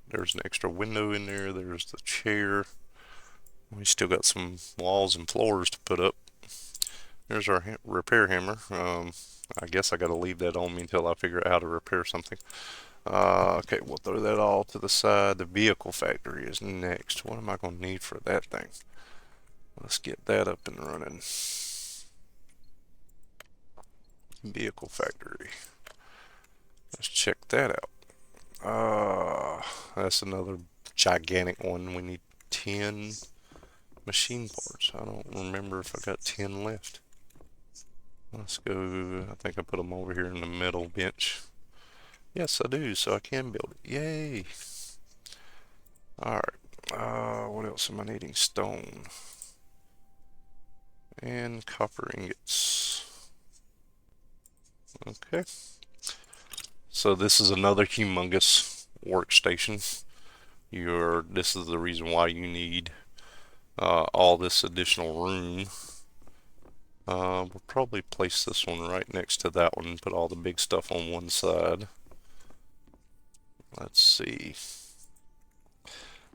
There's an extra window in there. There's the chair. We still got some walls and floors to put up. There's our repair hammer. I guess I got to leave that on me until I figure out how to repair something. Okay, we'll throw that all to the side. The vehicle factory is next. What am I going to need for that thing? Let's get that up and running. Vehicle factory. Let's check that out. That's another gigantic one. We need 10 machine parts. I don't remember if I got 10 left. Let's go. I think I put them over here in the middle bench. Yes, I do, so I can build it. Yay! Alright. What else am I needing? Stone. And copper ingots. Okay. So this is another humongous workstation. This is the reason why you need all this additional room. We'll probably place this one right next to that one and put all the big stuff on one side. Let's see.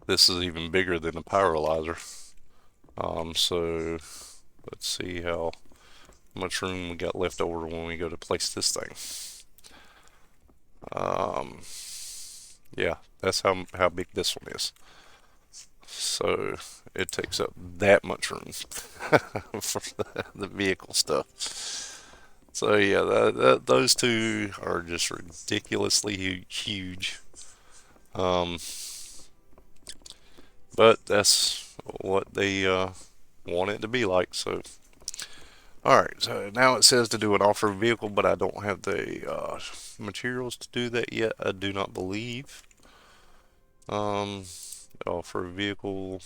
This is even bigger than a pyrolyzer. So let's see how much room we got left over when we go to place this thing. Yeah, that's how big this one is. So it takes up that much room for the vehicle stuff. So yeah, those two are just ridiculously huge. But that's what they want it to be like. So, alright, so now it says to do an off-road vehicle, but I don't have the materials to do that yet, I do not believe. Off-road vehicle,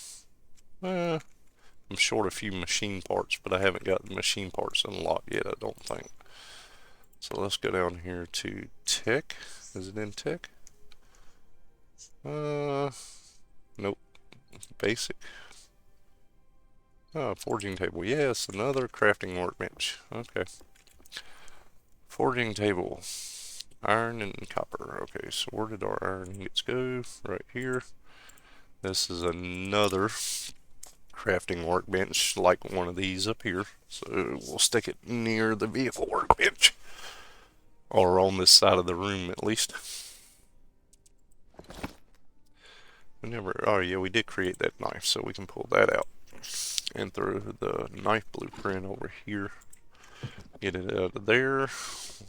I'm short a few machine parts, but I haven't got the machine parts unlocked yet, I don't think. So let's go down here to tech. Is it in tech? Nope. Basic. Oh, forging table. Yes, another crafting workbench. Okay. Forging table. Iron and copper. Okay, so where did our iron ingots go? Right here. This is another crafting workbench like one of these up here. So we'll stick it near the vehicle workbench. Or on this side of the room at least. Oh yeah, we did create that knife, so we can pull that out. And throw the knife blueprint over here. Get it out of there.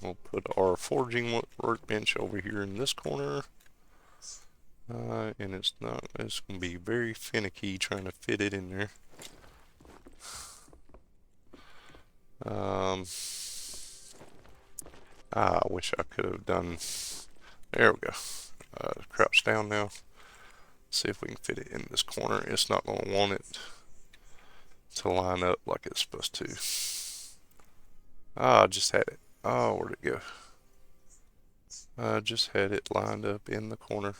We'll put our forging workbench over here in this corner. And it's going to be very finicky trying to fit it in there. I wish I could have done, there we go. Crouch down now. See if we can fit it in this corner. It's not going to want it to line up like it's supposed to. I just had it. Oh, where'd it go? I just had it lined up in the corner.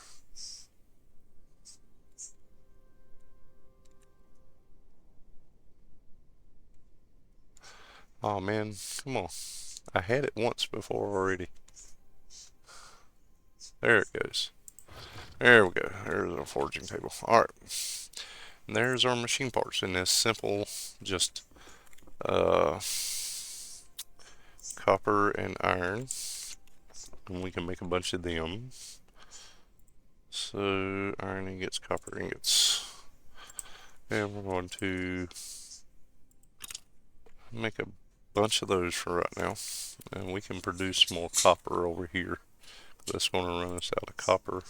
Oh man, come on. I had it once before already. There it goes. There we go. There's our forging table. Alright. And there's our machine parts in this simple, just copper and iron. And we can make a bunch of them. So, iron ingots, copper ingots. And we're going to make a bunch of those for right now. And we can produce more copper over here. That's going to run us out of copper.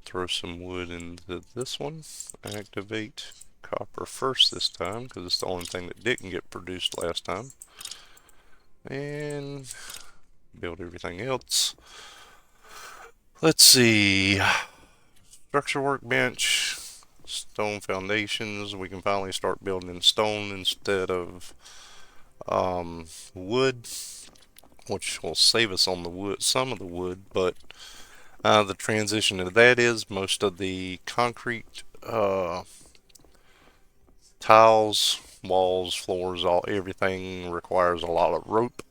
Throw some wood into this one. Activate copper first this time because it's the only thing that didn't get produced last time. And build everything else. Let's see. Structure workbench, stone foundations. We can finally start building in stone instead of wood, which will save us on the wood, some of the wood, but the transition to that is most of the concrete tiles, walls, floors, everything requires a lot of rope.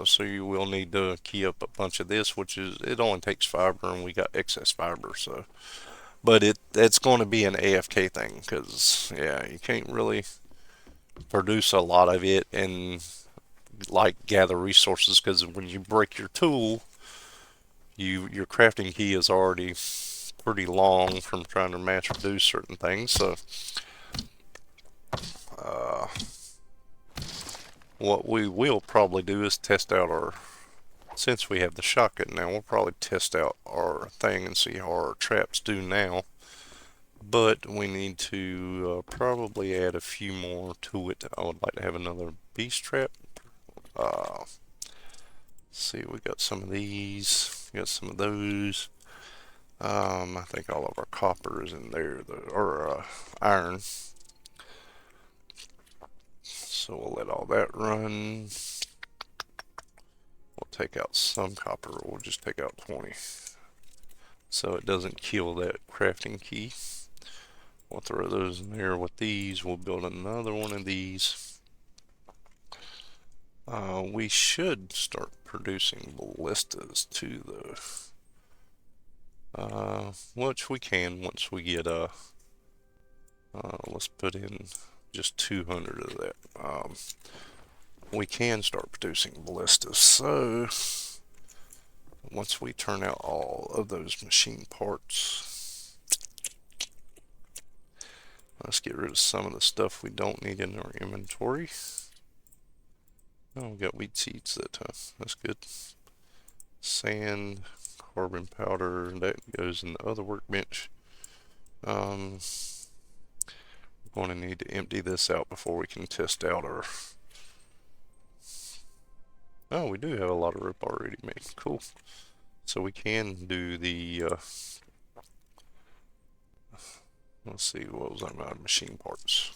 So you will need to key up a bunch of this, which is, it only takes fiber and we got excess fiber. So, but it's going to be an AFK thing because yeah, you can't really produce a lot of it and like gather resources, because when you break your tool, your crafting key is already pretty long from trying to mass produce certain things. So uh, what we will probably do is test out our, since we have the shotgun now, we'll probably test out our thing and see how our traps do now. But we need to probably add a few more to it. I would like to have another beast trap. Let's see, we got some of these, we got some of those. I think all of our copper is in there, or iron. So we'll let all that run. We'll take out some copper. We'll just take out 20. So it doesn't kill that crafting key. We'll throw those in there with these. We'll build another one of these. We should start producing ballistas too, though. Which we can once we get let's put in just 200 of that. We can start producing ballistas. So once we turn out all of those machine parts, let's get rid of some of the stuff we don't need in our inventory. Oh, we got wheat seeds that time. That's good. Sand, carbon powder, that goes in the other workbench. We're going to need to empty this out before we can test out our... Oh, we do have a lot of rope already made. Cool. So we can do the... let's see, what was our machine parts?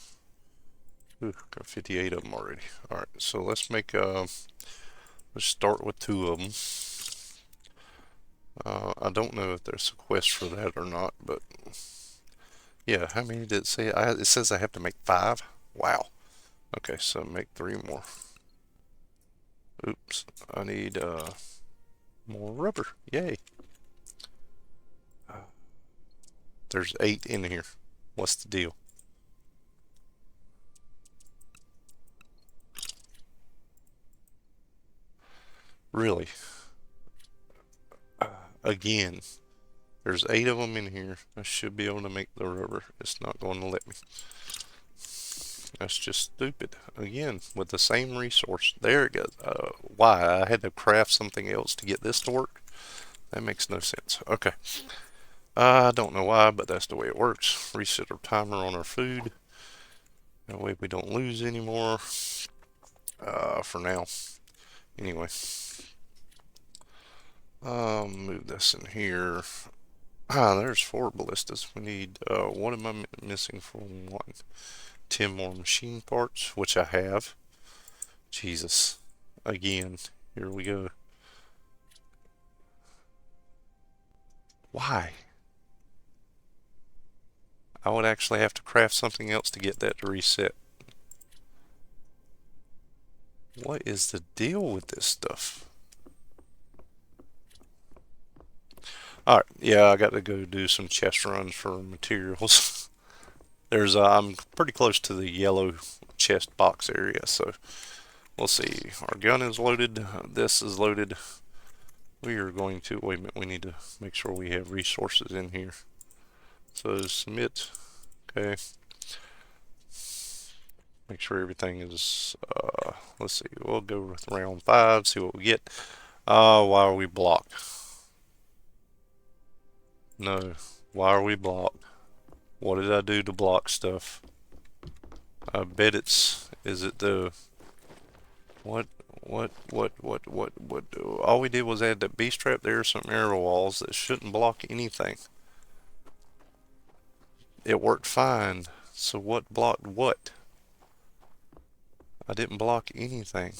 Ooh, got 58 of them already. Alright, so let's make... let's start with 2 of them. I don't know if there's a quest for that or not, but... Yeah, how many did it say? It says I have to make 5? Wow. Okay, so make 3 more. Oops, I need more rubber. Yay. There's 8 in here. What's the deal? Really? Again. There's 8 of them in here. I should be able to make the rubber. It's not going to let me. That's just stupid. Again, with the same resource. There it goes. Why? I had to craft something else to get this to work? That makes no sense. Okay. I don't know why, but that's the way it works. Reset our timer on our food. That way we don't lose anymore. For now. Anyway. Move this in here. There's 4 ballistas. We need, what am I missing for 1? 10 more machine parts, which I have. Jesus. Again, here we go. Why? I would actually have to craft something else to get that to reset. What is the deal with this stuff? Alright, yeah, I got to go do some chest runs for materials. There's, I'm pretty close to the yellow chest box area, so we'll see. Our gun is loaded. This is loaded. We are going to, wait a minute, we need to make sure we have resources in here. So submit, okay. Make sure everything is, let's see, we'll go with round 5, see what we get. Why are we blocked? No, why are we blocked? What did I do to block stuff? I bet it's, is it the, what What? All we did was add that beast trap there, some arrow walls that shouldn't block anything. It worked fine. So what blocked what? I didn't block anything.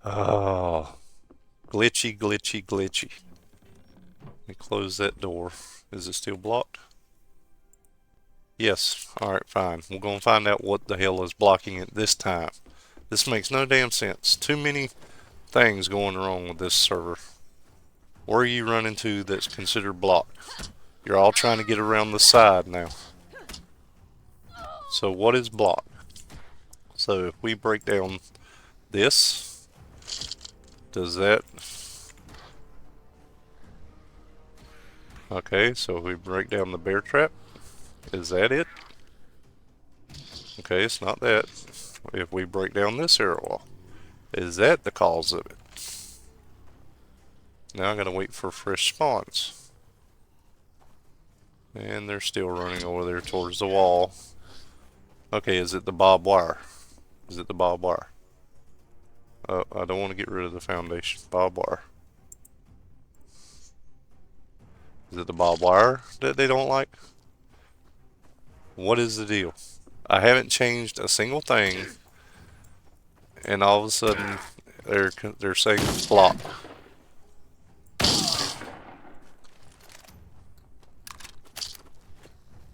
Oh, glitchy, glitchy, glitchy. Let me close that door. Is it still blocked? Yes. Alright, fine. We're going to find out what the hell is blocking it this time. This makes no damn sense. Too many things going wrong with this server. Where are you running to that's considered blocked? You're all trying to get around the side now. So what is blocked? So if we break down this, does that... Okay, so if we break down the bear trap, is that it? Okay, it's not that. If we break down this arrow wall, is that the cause of it? Now I gotta wait for fresh spawns. And they're still running over there towards the wall. Okay, is it the barbed wire? Is it the barbed wire? Oh, I don't want to get rid of the foundation. Barbed wire. Is it the barbed wire that they don't like? What is the deal? I haven't changed a single thing, and all of a sudden they're saying it's blocked.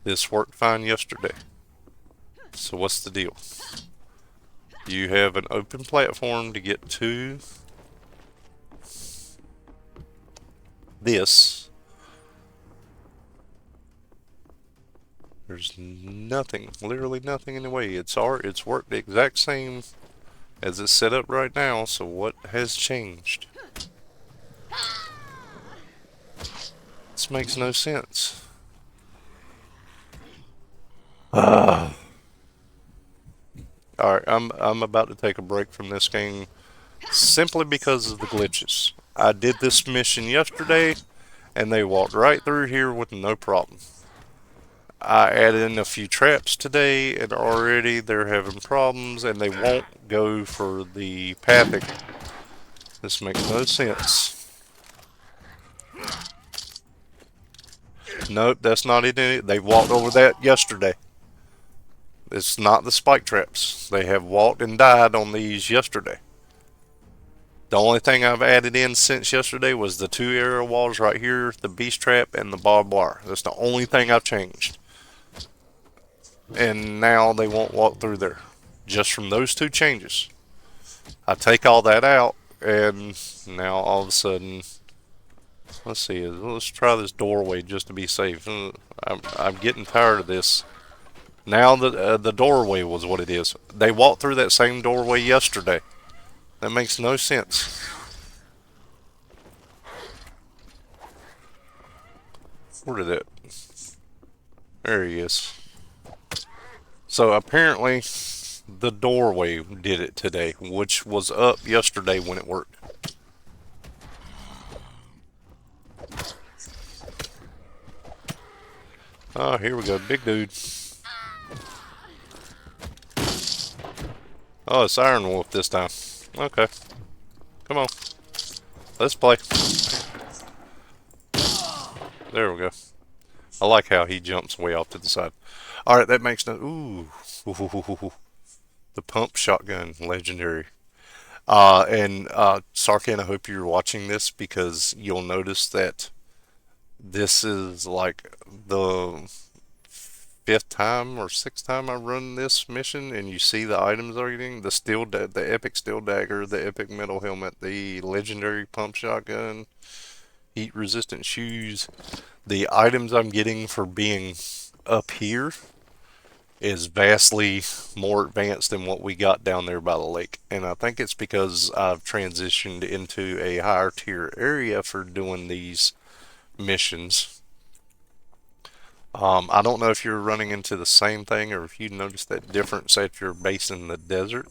This worked fine yesterday. So what's the deal? You have an open platform to get to this. There's nothing, literally nothing in the way. It's worked the exact same as it's set up right now, so what has changed? This makes no sense. Alright, I'm about to take a break from this game simply because of the glitches. I did this mission yesterday and they walked right through here with no problem. I added in a few traps today and already they're having problems and they won't go for the pathing. This makes no sense. Nope, that's not it. They walked over that yesterday. It's not the spike traps. They have walked and died on these yesterday. The only thing I've added in since yesterday was the 2 arrow walls right here, the beast trap, and the barbed wire. That's the only thing I've changed. And now they won't walk through there. Just from those 2 changes. I take all that out, and now all of a sudden, let's see, let's try this doorway just to be safe. I'm getting tired of this. Now the doorway was what it is. They walked through that same doorway yesterday. That makes no sense. Where did it? There he is. So apparently the doorway did it today, which was up yesterday when it worked. Oh, here we go. Big dude. Oh, it's Iron Wolf this time. Okay. Come on. Let's play. There we go. I like how he jumps way off to the side. Alright, that makes no... Ooh. The pump shotgun. Legendary. Sarkin, I hope you're watching this because you'll notice that this is like the 5th time or 6th time I run this mission, and you see the items are getting the epic steel dagger, the epic metal helmet, the legendary pump shotgun, heat resistant shoes. The items I'm getting for being up here is vastly more advanced than what we got down there by the lake, and I think it's because I've transitioned into a higher tier area for doing these missions. I don't know if you're running into the same thing or if you noticed that difference at your base in the desert,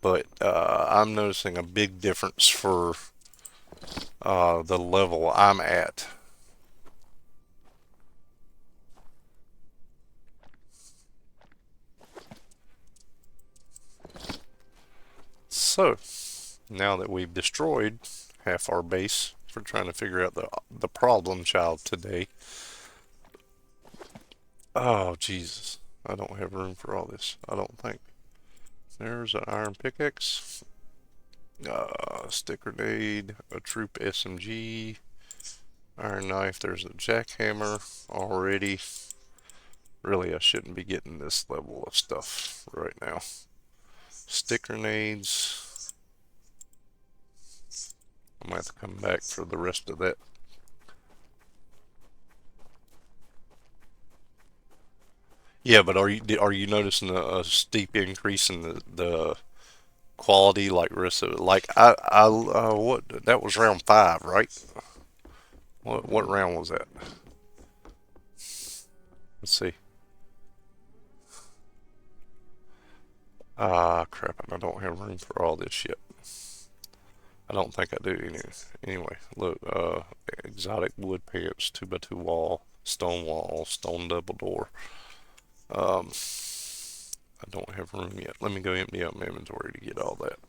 but I'm noticing a big difference for the level I'm at. So, now that we've destroyed half our base for trying to figure out the problem child today. Oh, Jesus. I don't have room for all this, I don't think. There's an iron pickaxe, stick grenade, a troop SMG, iron knife, there's a jackhammer already. Really, I shouldn't be getting this level of stuff right now. Stick grenades. I'm gonna have to come back for the rest of that. Yeah, but are you noticing a steep increase in the quality like rest of it? Like what that was round 5, right? What round was that? Let's see. Ah, crap! I don't have room for all this yet. I don't think I do anyway. Look, exotic wood pants, 2x2 wall, stone double door. Um, I don't have room yet. Let me go empty out my inventory to get all that.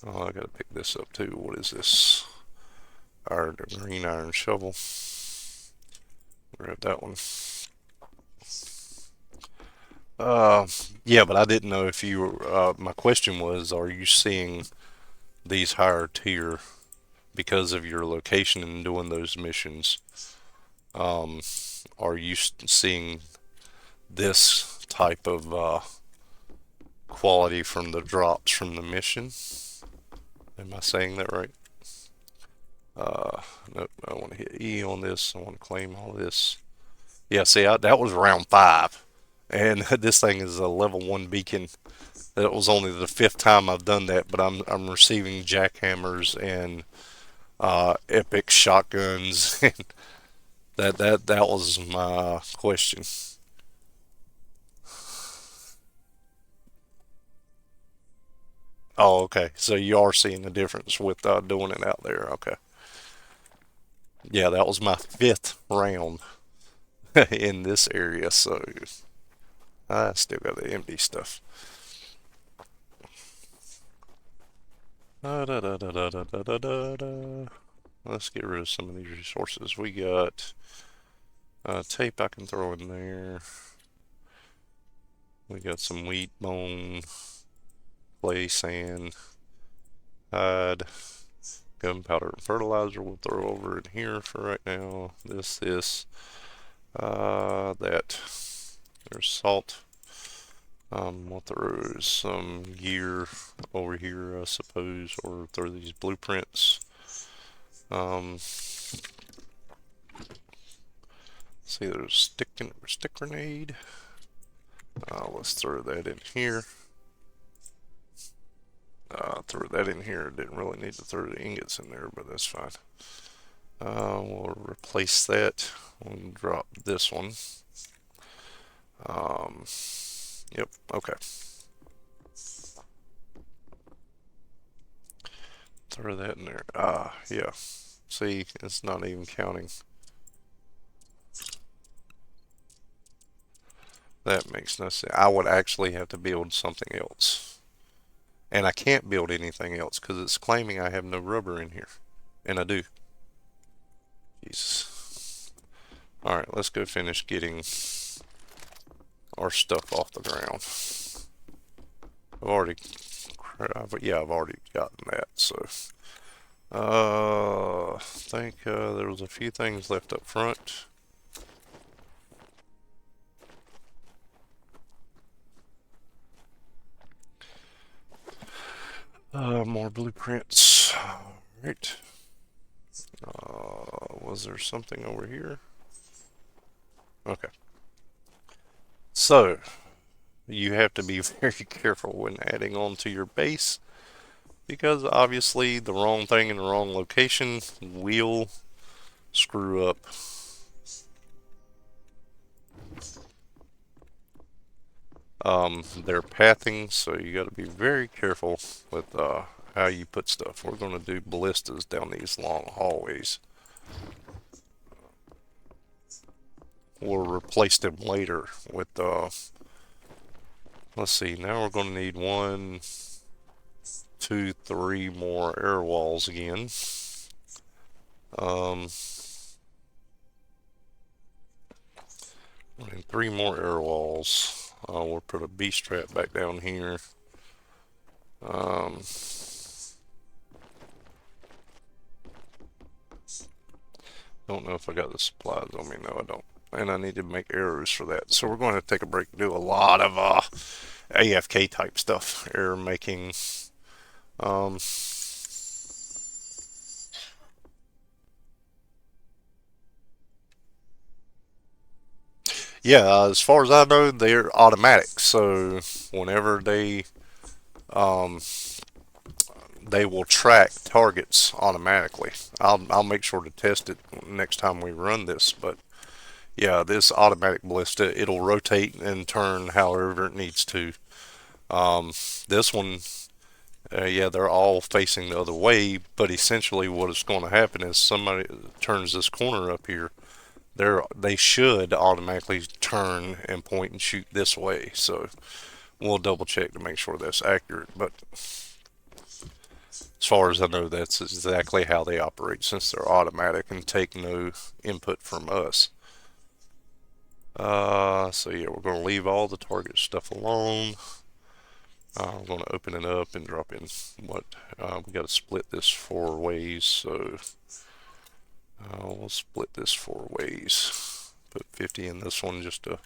Oh, I gotta pick this up too. What is this? Green iron shovel. Grab that one. Uh, yeah, but I didn't know if you were, my question was, are you seeing these higher tier because of your location and doing those missions? Um, are you seeing this type of quality from the drops from the mission? Am I saying that right? Nope, I want to hit E on this. I want to claim all this. Yeah, see, that was round 5. And this thing is a level 1 beacon. That was only the 5th time I've done that, but I'm receiving jackhammers and epic shotguns. That was my question. Oh, okay. So you are seeing the difference with doing it out there. Okay. Yeah, that was my 5th round in this area, so I still got the empty stuff. Da, da, da, da, da, da, da, da, da. Let's get rid of some of these resources. We got tape I can throw in there. We got some wheat, bone, clay, sand, hide, gunpowder, and fertilizer. We'll throw over in here for right now. This, that. There's salt. We'll throw some gear over here, I suppose, or throw these blueprints. See, there's stick grenade. Let's throw that in here. Throw that in here. Didn't really need to throw the ingots in there, but that's fine. We'll replace that. We'll drop this one. Yep, okay. Throw that in there. Yeah. See, it's not even counting. That makes no sense. I would actually have to build something else. And I can't build anything else because it's claiming I have no rubber in here. And I do. Jesus. Alright, let's go finish getting our stuff off the ground. I've already gotten that, so. I think there was a few things left up front. More blueprints. Alright. Was there something over here? Okay. So, you have to be very careful when adding on to your base because obviously the wrong thing in the wrong location will screw up their pathing, so you got to be very careful with how you put stuff. We're going to do ballistas down these long hallways. We'll replace them later with let's see, now we're going to need 1, 2, 3 more air walls again. Um, and 3 more air walls. We'll put a B-strap back down here. Don't know if I got the supplies on me. No, I don't. And I need to make arrows for that. So we're going to take a break and do a lot of AFK type stuff. Arrow making. Um, yeah, as far as I know, they're automatic. So whenever um, they will track targets automatically. I'll make sure to test it next time we run this. But yeah, this automatic ballista, it'll rotate and turn however it needs to. This one, yeah, they're all facing the other way, but essentially what is going to happen is somebody turns this corner up here, they should automatically turn and point and shoot this way. So we'll double check to make sure that's accurate. But as far as I know, that's exactly how they operate since they're automatic and take no input from us. So yeah, we're going to leave all the target stuff alone. I'm going to open it up and drop in what we got to split this 4 ways. So we'll split this 4 ways. Put 50 in this one just to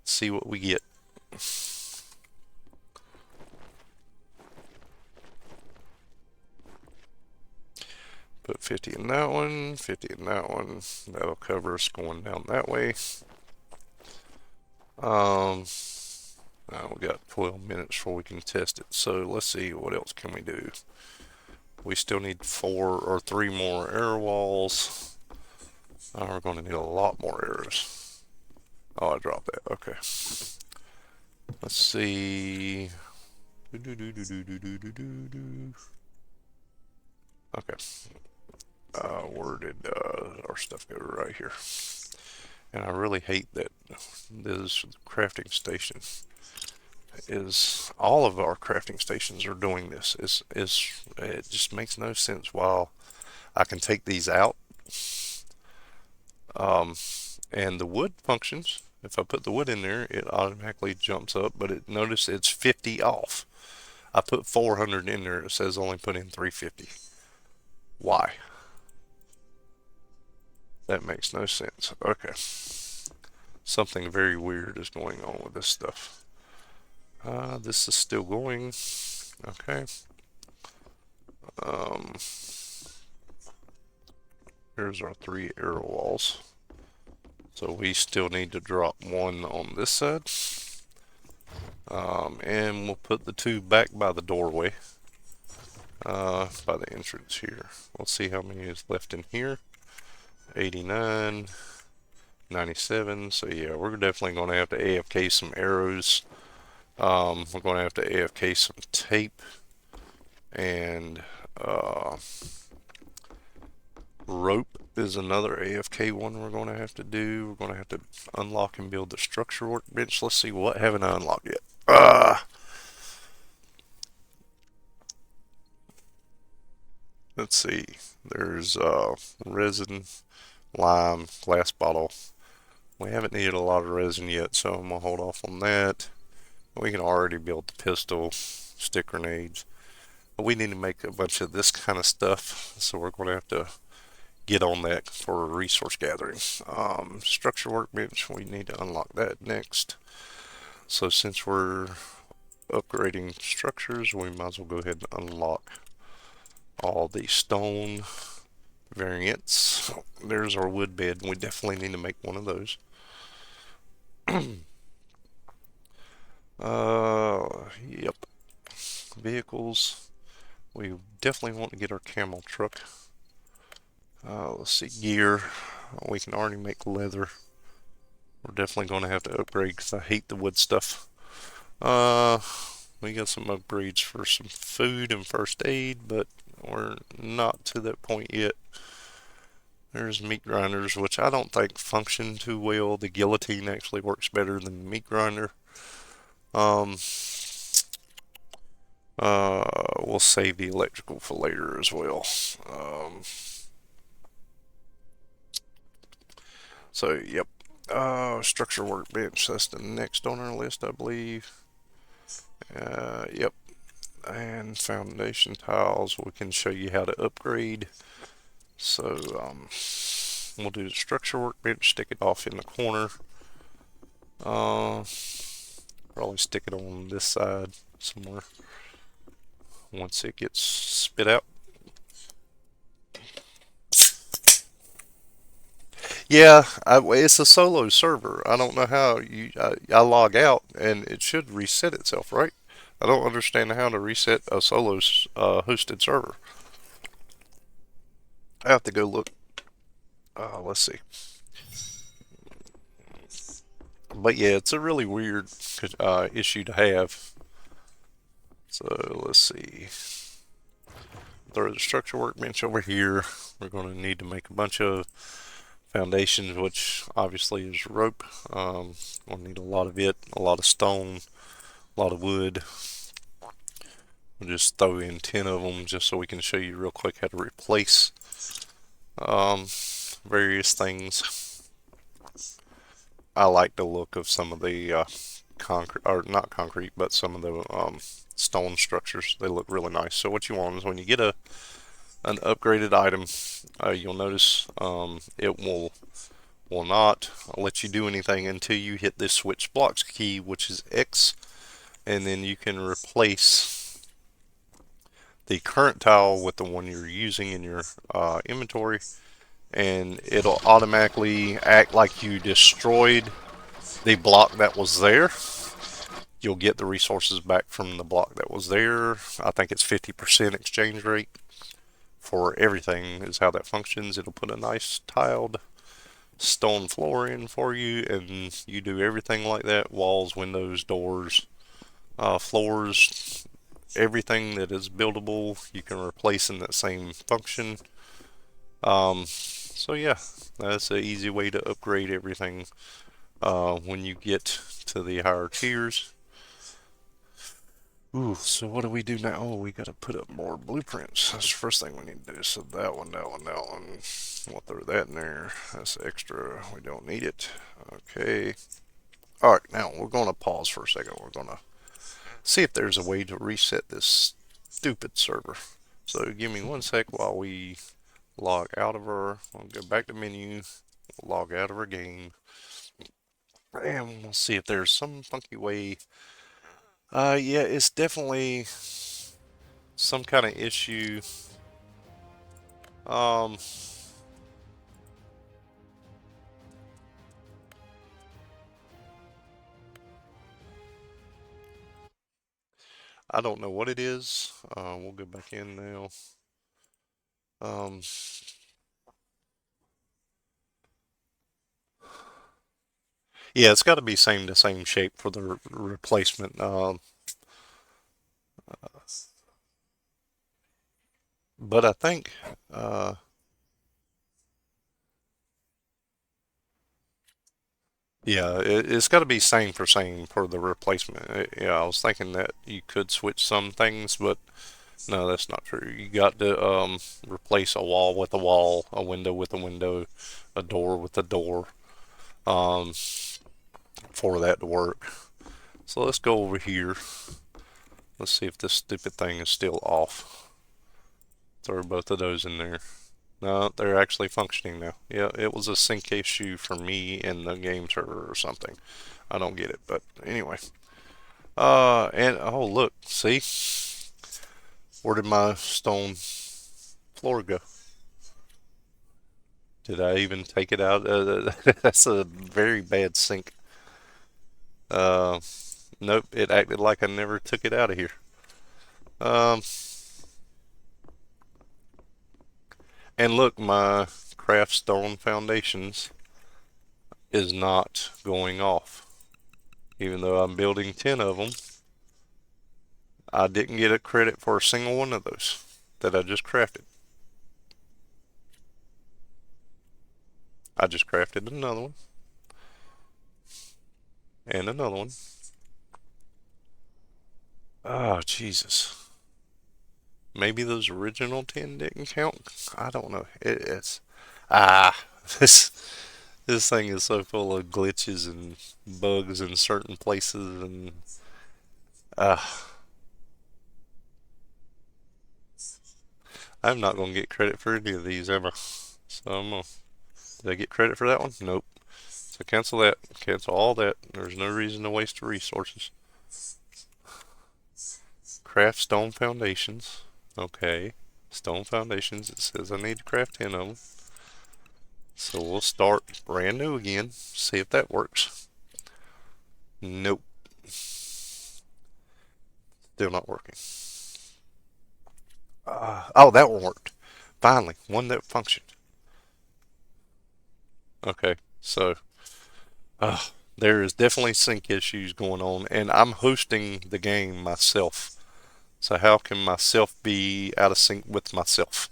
see what we get. Put 50 in that one, 50 in that one. That'll cover us going down that way. We got 12 minutes before we can test it. So let's see, what else can we do? We still need 4 or 3 more arrow walls. We're going to need a lot more arrows. Oh, I dropped that. Okay. Let's see. Okay. Where did our stuff go? Right here. And I really hate that this crafting station is, all of our crafting stations are doing this. It just makes no sense. While I can take these out, and the wood functions. If I put the wood in there, it automatically jumps up, but notice it's 50 off. I put 400 in there. It says only put in 350. Why? That makes no sense. Okay. Something very weird is going on with this stuff. This is still going. Okay. Here's our 3 arrow walls. So we still need to drop 1 on this side. And we'll put the 2 back by the doorway. By the entrance here. We'll see how many is left in here. 89, 97. So yeah, we're definitely going to have to AFK some arrows. We're going to have to AFK some tape. And rope is another AFK one we're going to have to do. We're going to have to unlock and build the structure workbench. Let's see, what haven't I unlocked yet? Let's see. There's resin, lime, glass bottle. We haven't needed a lot of resin yet, so I'm going to hold off on that. We can already build the pistol, stick grenades. But we need to make a bunch of this kind of stuff, so we're going to have to get on that for resource gathering. Structure workbench, we need to unlock that next. So since we're upgrading structures, we might as well go ahead and unlock all the stone variants. There's our wood bed. We definitely need to make one of those. Yep. Vehicles. We definitely want to get our camel truck. Let's see, gear. We can already make leather. We're definitely going to have to upgrade because I hate the wood stuff. We got some upgrades for some food and first aid, but we're not to that point yet. There's meat grinders, which I don't think function too well. The guillotine actually works better than the meat grinder. We'll save the electrical for later as well. Um, yep. Structure workbench. That's the next on our list, I believe. Yep. And foundation tiles. We can show you how to upgrade. We'll do the structure workbench. Stick it off in the corner. Uh, Probably stick it on this side somewhere. Once it gets spit out. Yeah, it's a solo server. I don't know how I log out and it should reset itself, right? I don't understand how to reset a solo hosted server. I have to go look. Let's see. But yeah, it's a really weird issue to have. So let's see. Throw the structure workbench over here. We're going to need to make a bunch of foundations, which obviously is rope. We'll need a lot of it, a lot of stone, a lot of wood. We'll just throw in 10 of them just so we can show you real quick how to replace um, various things. I like the look of some of the concrete, or not concrete, but some of the stone structures. They look really nice. So what you want is when you get an upgraded item, you'll notice it will not let you do anything until you hit this switch blocks key, which is X, and then you can replace the current tile with the one you're using in your inventory, and it'll automatically act like you destroyed the block that was there. You'll get the resources back from the block that was there. I think it's 50% exchange rate for everything is how that functions. It'll put a nice tiled stone floor in for you, and you do everything like that: walls, windows, doors, floors, everything that is buildable you can replace in that same function. Yeah, that's an easy way to upgrade everything when you get to the higher tiers. Ooh, so what do we do now? Oh, we gotta put up more blueprints. That's the first thing we need to do. So that one, that one, that one. We'll throw that in there. That's extra. We don't need it. Okay. Alright, now we're gonna pause for a second. We're gonna see if there's a way to reset this stupid server. So give me one sec while we log out of our, we'll go back to menu, we'll log out of our game, and we'll see if there's some funky way. Yeah, it's definitely some kind of issue. Um, I don't know what it is. We'll go back in now. Um, yeah, it's got to be the same shape for the replacement. But I think, uh, yeah, it's got to be same for the replacement. Yeah, I was thinking that you could switch some things, but no, that's not true. You got to replace a wall with a wall, a window with a window, a door with a door, um, for that to work. So let's go over here. Let's see if this stupid thing is still off. Throw both of those in there. No, they're actually functioning now. Yeah, it was a sync issue for me in the game server or something. I don't get it, but anyway. And oh look, see? Where did my stone floor go? Did I even take it out? That's a very bad sync. Uh, nope, it acted like I never took it out of here. Um, and look, my craft stone foundations is not going off. Even though I'm building 10 of them, I didn't get a credit for a single one of those that I just crafted. I just crafted another one and another one. Oh, Jesus. maybe those original 10 didn't count. I don't know. It's ah this this thing is so full of glitches and bugs in certain places, and uh I'm not gonna get credit for any of these ever. So did I get credit for that one? Nope. So cancel that. Cancel all that. There's no reason to waste resources. Craft stone foundations. Okay. Stone foundations. It says I need to craft 10 of them. So we'll start brand new again. See if that works. Nope. Still not working. Oh, that one worked. Finally, one that functioned. Okay. So, uh, there is definitely sync issues going on, and I'm hosting the game myself. So how can myself be out of sync with myself?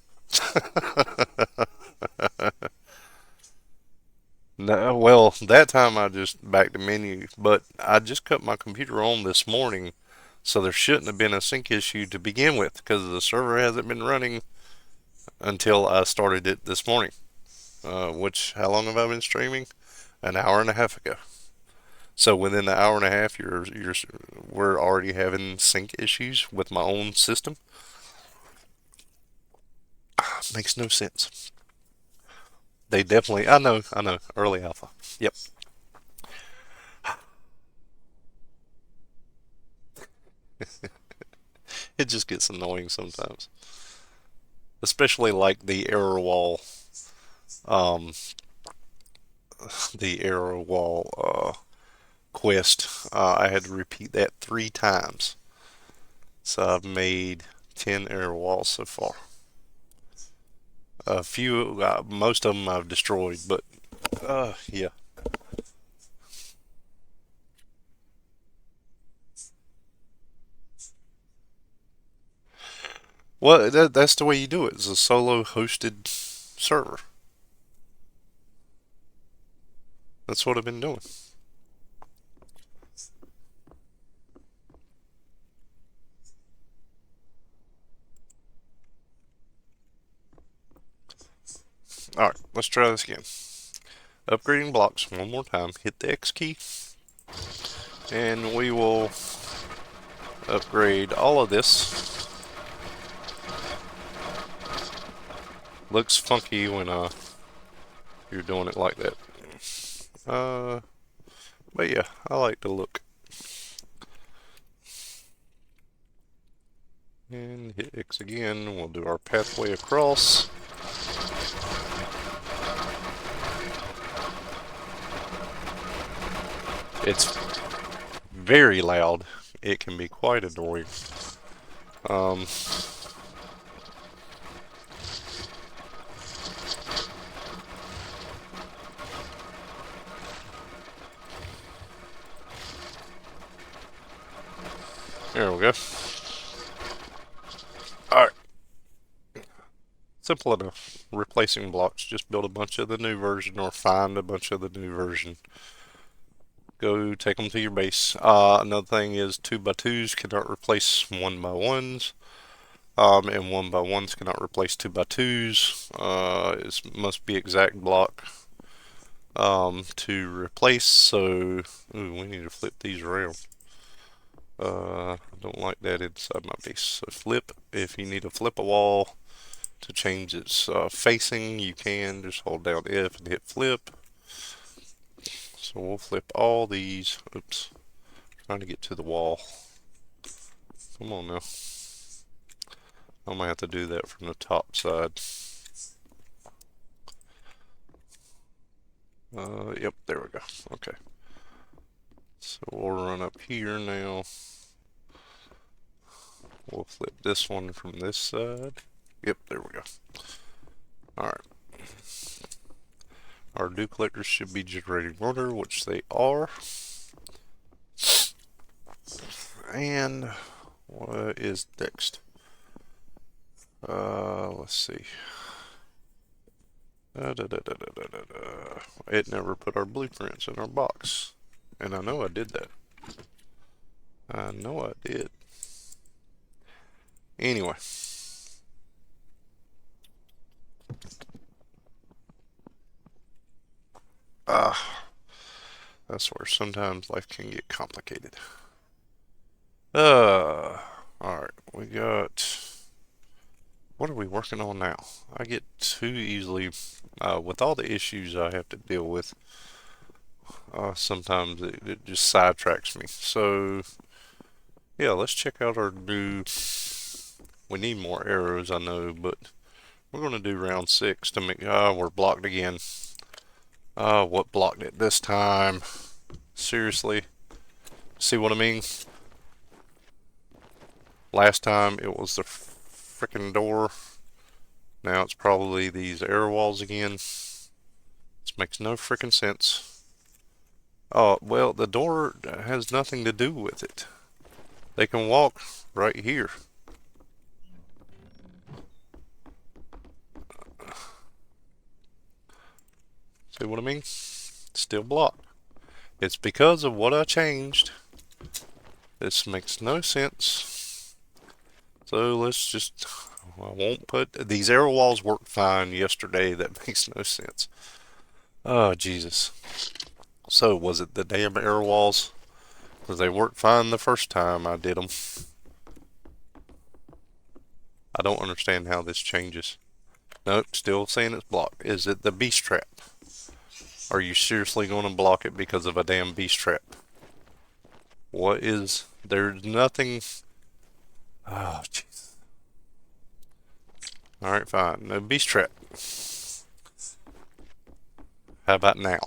No, well, that time I just backed the menu, but I just cut my computer on this morning, so there shouldn't have been a sync issue to begin with because the server hasn't been running until I started it this morning. Which, how long have I been streaming? An hour and a half ago. So within the hour and a half, we're already having sync issues with my own system. Makes no sense. They definitely, I know, early alpha. Yep. It just gets annoying sometimes. Especially like um, the error wall, quest. I had to repeat that 3 times. So I've made 10 error walls so far. A few, most of them I've destroyed, but, yeah. Well, that's the way you do it. It's a solo hosted server. That's what I've been doing. Alright, let's try this again. Upgrading blocks one more time. Hit the X key. And we will upgrade all of this. Looks funky when you're doing it like that. Uh, but yeah, I like the look. And hit X again. We'll do our pathway across. It's very loud. It can be quite annoying. Um, there we go. Alright. Simple enough. Replacing blocks. Just build a bunch of the new version or find a bunch of the new version. Go take them to your base. Another thing is 2x2s cannot replace 1x1s. And 1x1s cannot replace 2x2s. It must be exact block to replace. So, ooh, we need to flip these around. I don't like that inside my base. So flip. If you need to flip a wall to change its facing, you can just hold down F and hit flip. So we'll flip all these. Oops. Trying to get to the wall. Come on now. I might have to do that from the top side. Yep, there we go. Okay. So we'll run up here now. We'll flip this one from this side. Yep, there we go. Alright. Our dew collectors should be generating water, which they are. And what is next? Let's see. It never put our blueprints in our box. And I know I did that. I know I did. Anyway. Ah, that's where sometimes life can get complicated. Uh, alright, we got. What are we working on now? I get too easily, with all the issues I have to deal with, sometimes it just sidetracks me. So, yeah, let's check out our new. We need more arrows, I know, but we're going to do round 6 to make. We're blocked again. What blocked it this time? Seriously? See what I mean? Last time it was the freaking door. Now it's probably these arrow walls again. This makes no freaking sense. Oh, well, the door has nothing to do with it. They can walk right here. See what I mean? Still blocked. It's because of what I changed. This makes no sense. So let's just. I won't put. These arrow walls worked fine yesterday. That makes no sense. Oh, Jesus. So, was it the damn arrow walls? Because they worked fine the first time I did them. I don't understand how this changes. Nope, still saying it's blocked. Is it the beast trap? Are you seriously going to block it because of a damn beast trap? What is... There's nothing... Oh, jeez. Alright, fine. No beast trap. How about now?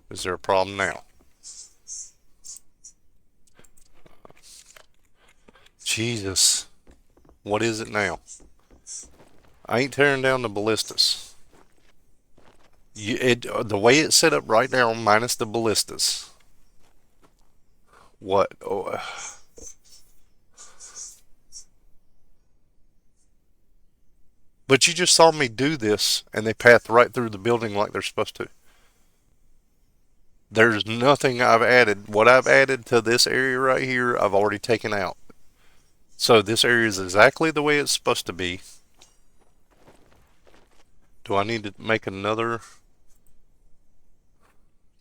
Is there a problem now? Jesus. What is it now? I ain't tearing down the ballistas. The way it's set up right now, minus the ballistas. What? Oh, but you just saw me do this, and they path right through the building like they're supposed to. There's nothing I've added. What I've added to this area right here, I've already taken out. So this area is exactly the way it's supposed to be. Do I need to make another...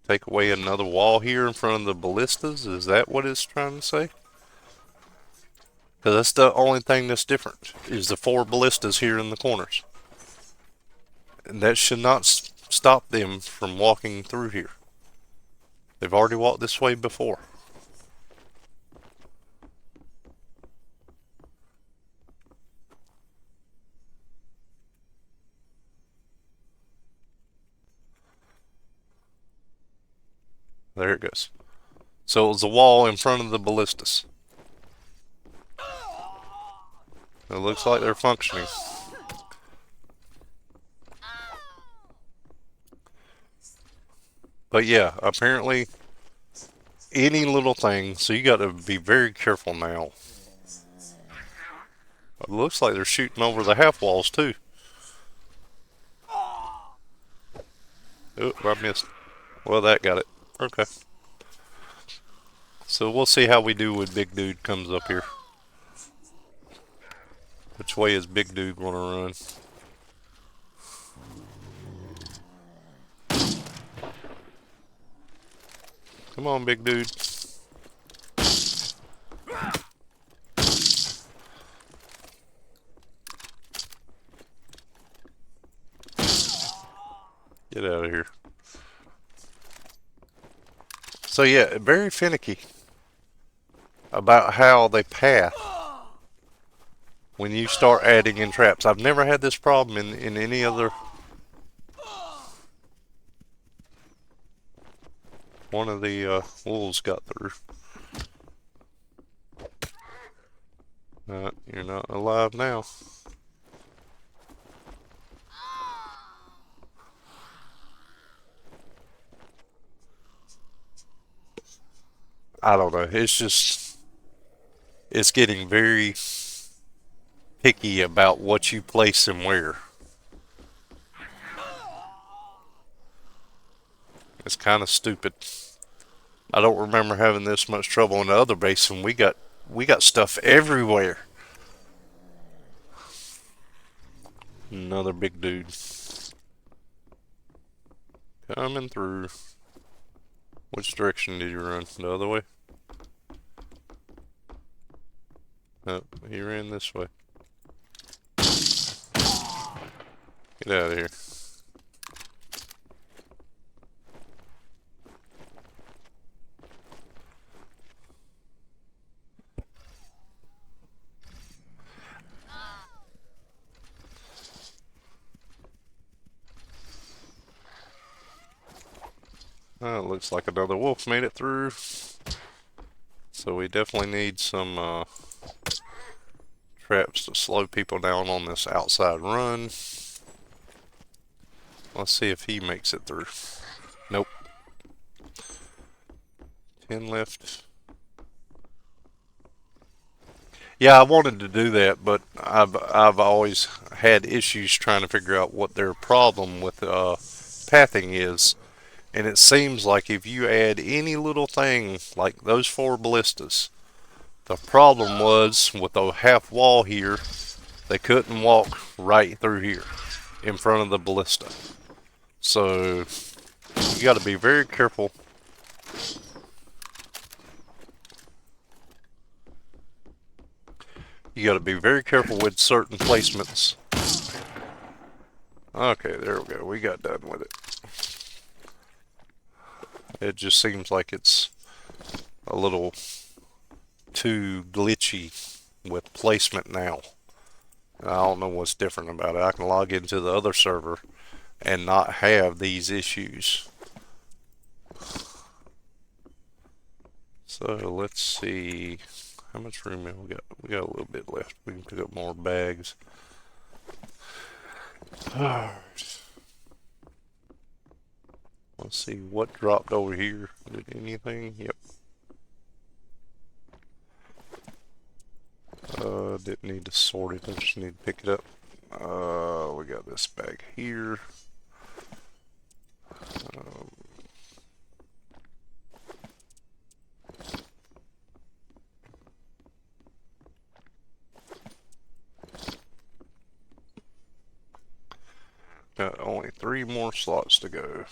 Take away another wall here in front of the ballistas? Is that what it's trying to say? Because that's the only thing that's different, is the 4 ballistas here in the corners. And that should not stop them from walking through here. They've already walked this way before. There it goes. So it was the wall in front of the ballistas. It looks like they're functioning. But yeah, apparently any little thing, so you got to be very careful now. It looks like they're shooting over the half walls too. Oh, I missed. Well, that got it. Okay. So we'll see how we do when Big Dude comes up here. Which way is Big Dude going to run? Come on, Big Dude. Get out of here. So yeah, very finicky about how they path when you start adding in traps. I've never had this problem in any other... One of the wolves got through. You're not alive now. I don't know. It's just... It's getting very picky about what you place and where. It's kind of stupid. I don't remember having this much trouble in the other basin. We got stuff everywhere. Another big dude coming through. Which direction did you run? The other way? No, he ran this way. Get out of here. Looks like another wolf made it through. So we definitely need some traps to slow people down on this outside run. Let's see if he makes it through. Nope. 10 left. Yeah, I wanted to do that, but I've always had issues trying to figure out what their problem with pathing is. And it seems like if you add any little thing like those 4 ballistas, the problem was with the half wall here, they couldn't walk right through here in front of the ballista. So you got to be very careful. You got to be very careful with certain placements. Okay, there we go. We got done with it. It just seems like it's a little too glitchy with placement now. I don't know what's different about it. I can log into the other server and not have these issues. So let's see. How much room have we got? We got a little bit left. We can pick up more bags. Alright. Let's see what dropped over here. Did anything? Yep. Didn't need to sort it. I just need to pick it up. We got this bag here. Got only 3 more slots to go.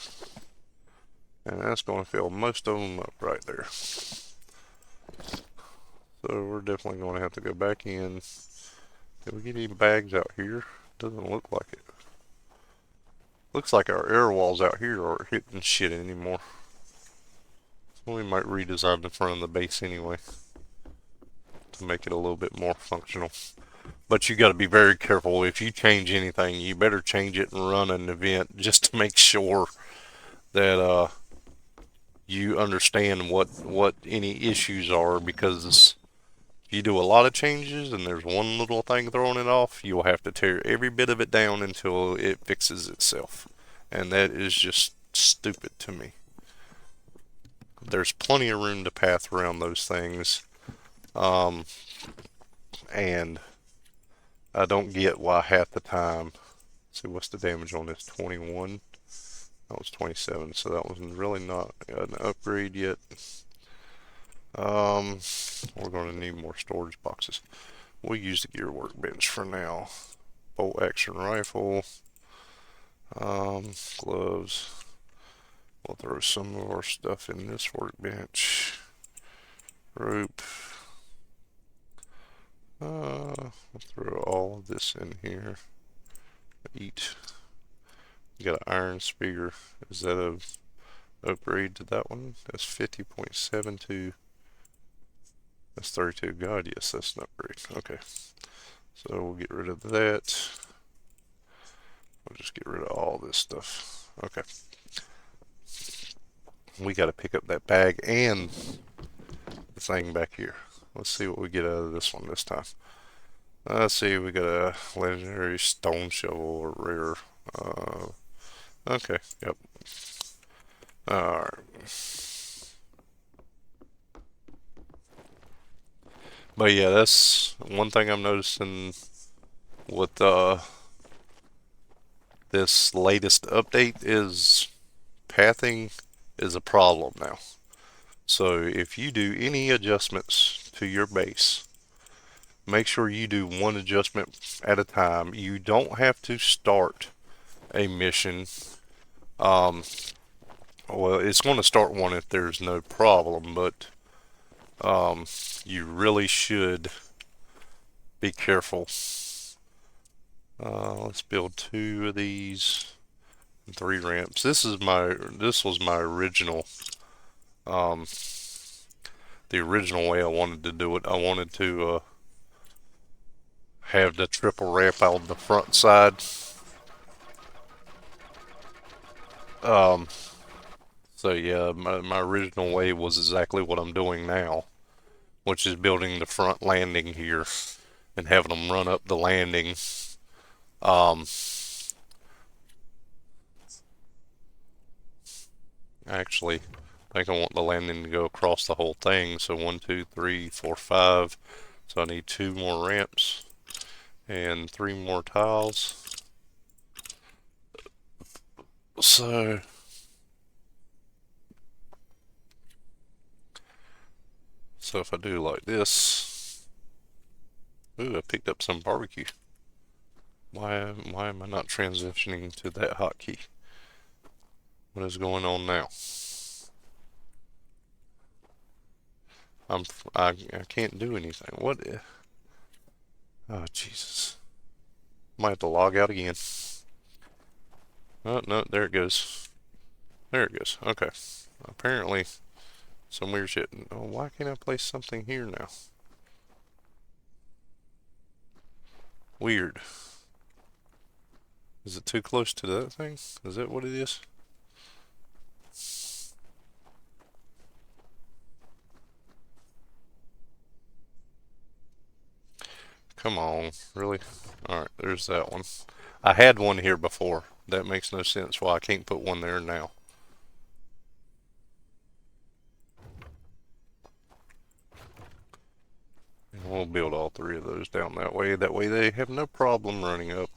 And that's going to fill most of them up right there. So we're definitely going to have to go back in. Did we get any bags out here? Doesn't look like it. Looks like our air walls out here aren't hitting shit anymore. So we might redesign the front of the base anyway to make it a little bit more functional. But you got to be very careful. If you change anything, you better change it and run an event just to make sure that you understand what any issues are, because if you do a lot of changes and there's one little thing throwing it off, you'll have to tear every bit of it down until it fixes itself. And that is just stupid to me. There's plenty of room to path around those things. And I don't get why half the time. Let's see, what's the damage on this? 21. That was 27, so that was really not an upgrade yet. We're going to need more storage boxes. We'll use the gear workbench for now. Bolt action rifle. Gloves. We'll throw some of our stuff in this workbench. Rope. We'll throw all of this in here. Eat. You got an iron spear. Is that a upgrade to that one? That's 50.72. That's 32. God, yes, that's an upgrade. Okay. So we'll get rid of that. We'll just get rid of all this stuff. Okay. We got to pick up that bag and the thing back here. Let's see what we get out of this one this time. Let's see, we got a legendary stone shovel or rare. Okay, yep. Alright. But yeah, that's one thing I'm noticing with this latest update is pathing is a problem now. So if you do any adjustments to your base, make sure you do one adjustment at a time. You don't have to start a mission Well, it's going to start one if there's no problem, but you really should be careful. Let's build 2 of these and 3 ramps. This was my original um, the original way I wanted to do it. I wanted to have the triple ramp on the front side. Um, so yeah, my original way was exactly what I'm doing now, which is building the front landing here and having them run up the landing. Um, Actually, I think I want the landing to go across the whole thing. So 1, 2, 3, 4, 5. So I need 2 more ramps and 3 more tiles. So if I do like this, ooh, I picked up some barbecue. Why am I not transitioning to that hotkey? What is going on now? I can't do anything. What? Oh Jesus! Might have to log out again. Oh no, there it goes. There it goes. Okay. Apparently, some weird shit. Oh, why can't I place something here now? Weird. Is it too close to that thing? Is that what it is? Come on, really? Alright, there's that one. I had one here before. That makes no sense why I can't put one there now. And we'll build all 3 of those down that way. That way they have no problem running up.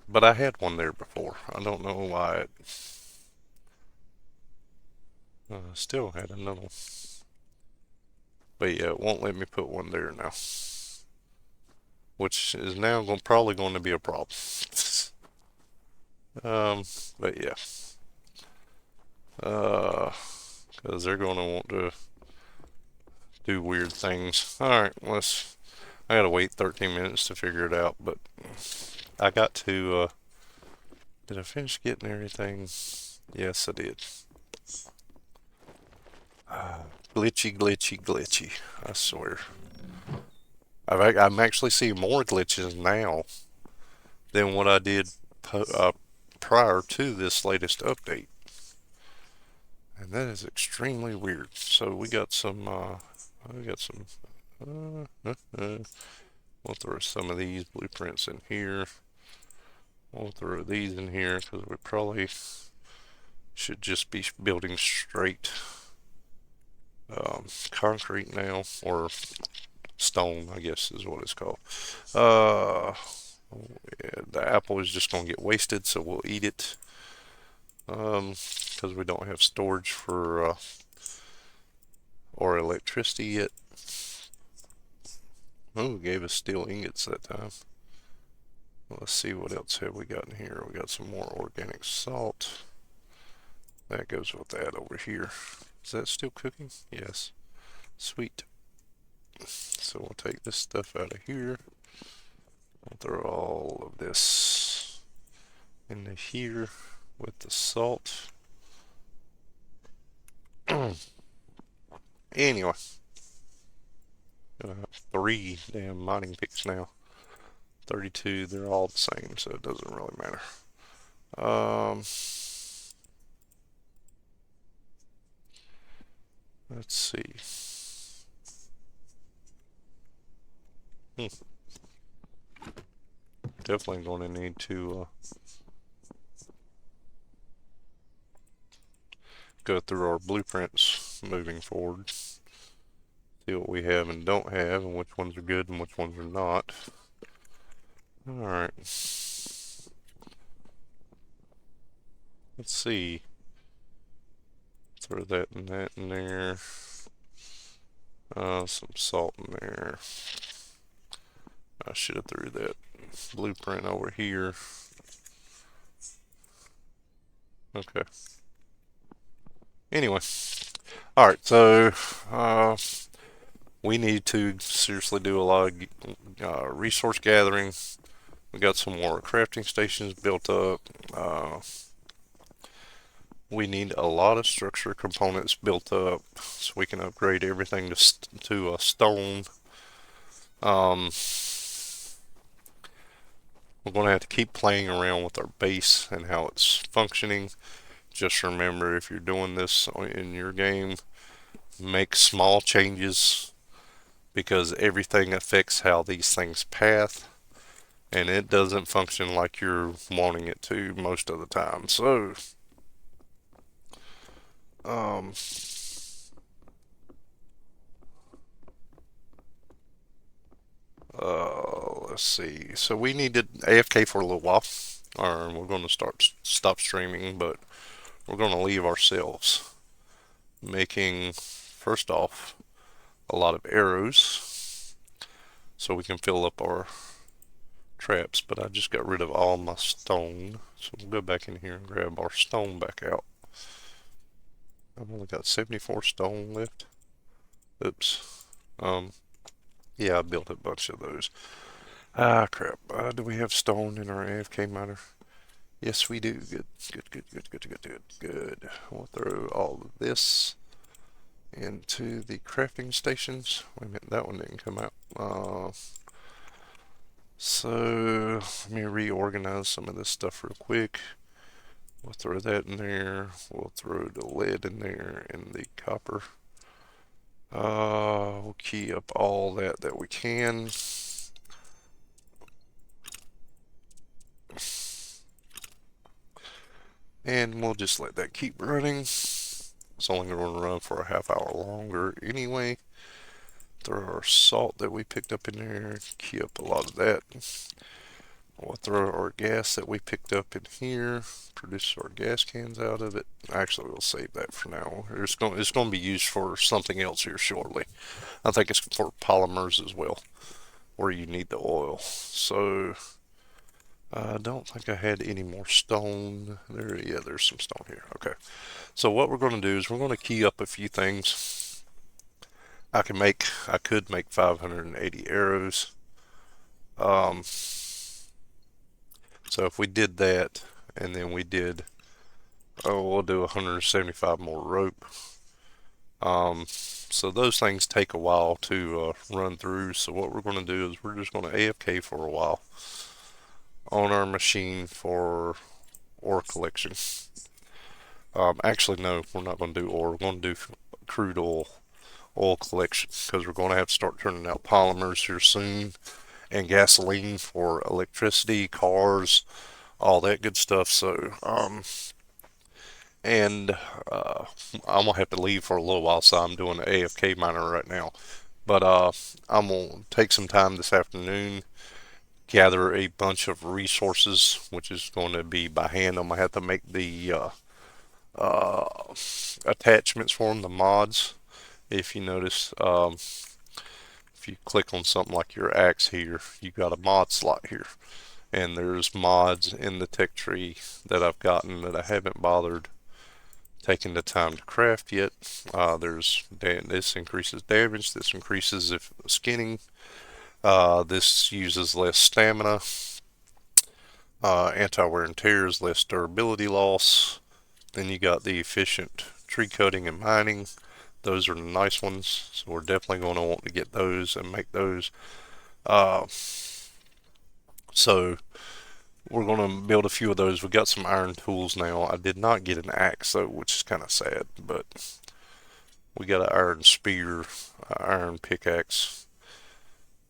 But I had one there before. I don't know why it still had another one. But yeah, it won't let me put one there now. Which is now probably going to be a problem. But yeah. Because they're going to want to do weird things. Alright, I gotta wait 13 minutes to figure it out, but I got to, did I finish getting everything? Yes, I did. Glitchy, glitchy, glitchy. I swear. I'm actually seeing more glitches now than what I did prior to this latest update. And that is extremely weird. So we got some, we'll throw some of these blueprints in here. We'll throw these in here because we probably should just be building straight concrete now, or stone, I guess is what it's called. Yeah, the apple is just gonna get wasted, so we'll eat it. Because we don't have storage for or electricity yet. Oh, gave us steel ingots that time. Let's see what else have we got in here. We got some more organic salt. That goes with that over here. Is that still cooking? Yes. Sweet. So we'll take this stuff out of here. We'll throw all of this into here with the salt. Anyway. 3 damn mining picks now. 32, they're all the same, so it doesn't really matter. Let's see. Definitely going to need to go through our blueprints moving forward. See what we have and don't have, and which ones are good and which ones are not. Alright. Let's see. Throw that and that in there. Some salt in there. I should have threw that blueprint over here. Okay. Anyway, all right. So uh, we need to seriously do a lot of resource gathering. We got some more crafting stations built up. Uh, we need a lot of structure components built up so we can upgrade everything to stone. Um, we're going to have to keep playing around with our base and how it's functioning. Just remember, if you're doing this in your game, make small changes because everything affects how these things path, and it doesn't function like you're wanting it to most of the time. So, um, let's see. So we needed AFK for a little while, or we're going to stop streaming, but we're going to leave ourselves making first off a lot of arrows so we can fill up our traps. But I just got rid of all my stone, so we'll go back in here and grab our stone back out. I've only got 74 stone left. Oops. Um, yeah, I built a bunch of those. Ah, crap. Do we have stone in our AFK miner? Yes, we do. Good, good, good, good, good, good, good, good. We'll throw all of this into the crafting stations. Wait a minute, that one didn't come out. So let me reorganize some of this stuff real quick. We'll throw that in there. We'll throw the lead in there and the copper. We'll key up all that we can. And we'll just let that keep running. It's only going to run for a half hour longer anyway. Throw our salt that we picked up in there, key up a lot of that. We'll throw our gas that we picked up in here, produce our gas cans out of it. Actually, we'll save that for now. It's going to be used for something else here shortly. I think it's for polymers as well, where you need the oil. So I don't think I had any more stone there. Yeah, there's some stone here. Okay. So what we're going to do is we're going to key up a few things. I could make 580 arrows. Um, so if we did that, and then we did, we'll do 175 more rope. So those things take a while to run through. So what we're going to do is we're just going to AFK for a while on our machine for ore collection. Actually, no, we're not going to do ore. We're going to do crude oil collection because we're going to have to start turning out polymers here soon and gasoline for electricity, cars, all that good stuff. So, and I'm gonna have to leave for a little while, so I'm doing an AFK miner right now. But I'm gonna take some time this afternoon, gather a bunch of resources, which is going to be by hand. I'm gonna have to make the uh, attachments for them, the mods. If you notice, if you click on something like your axe here, you got a mod slot here. And there's mods in the tech tree that I've gotten that I haven't bothered taking the time to craft yet. This increases damage, this increases if skinning, this uses less stamina, anti-wear and tears, less durability loss. Then you got the efficient tree cutting and mining. Those are nice ones, so we're definitely going to want to get those and make those. Uh, so we're going to build a few of those. We got some iron tools now. I did not get an axe though, which is kind of sad, but we got an iron spear, iron pickaxe,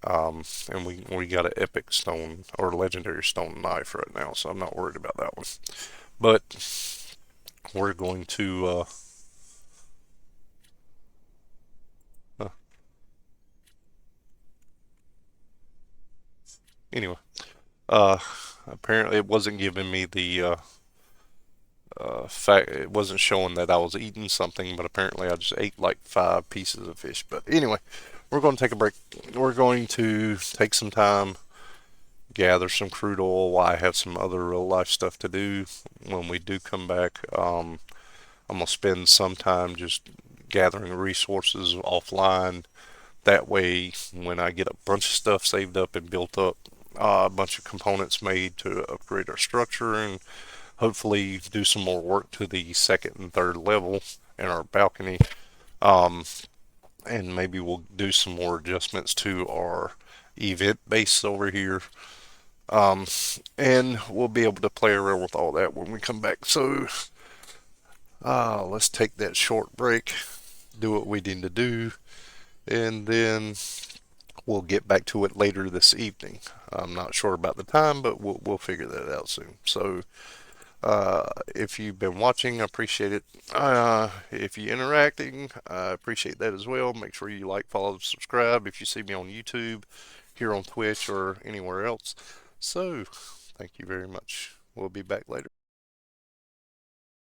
and we got an epic stone or legendary stone knife right now, so I'm not worried about that one. But we're going to uh, anyway. Uh, Apparently it wasn't giving me the fact. It wasn't showing that I was eating something, but apparently I just ate like 5 pieces of fish. But anyway, we're going to take a break. We're going to take some time, gather some crude oil while I have some other real life stuff to do. When we do come back, I'm gonna spend some time just gathering resources offline. That way, when I get a bunch of stuff saved up and built up, a bunch of components made to upgrade our structure and hopefully do some more work to the second and third level in our balcony. Um, and maybe we'll do some more adjustments to our event base over here. Um, and we'll be able to play around with all that when we come back. So, let's take that short break, do what we need to do, and then we'll get back to it later this evening. I'm not sure about the time, but we'll figure that out soon. So, if you've been watching, I appreciate it. If you're interacting, I appreciate that as well. Make sure you like, follow, subscribe if you see me on YouTube, here on Twitch, or anywhere else. So, thank you very much. We'll be back later.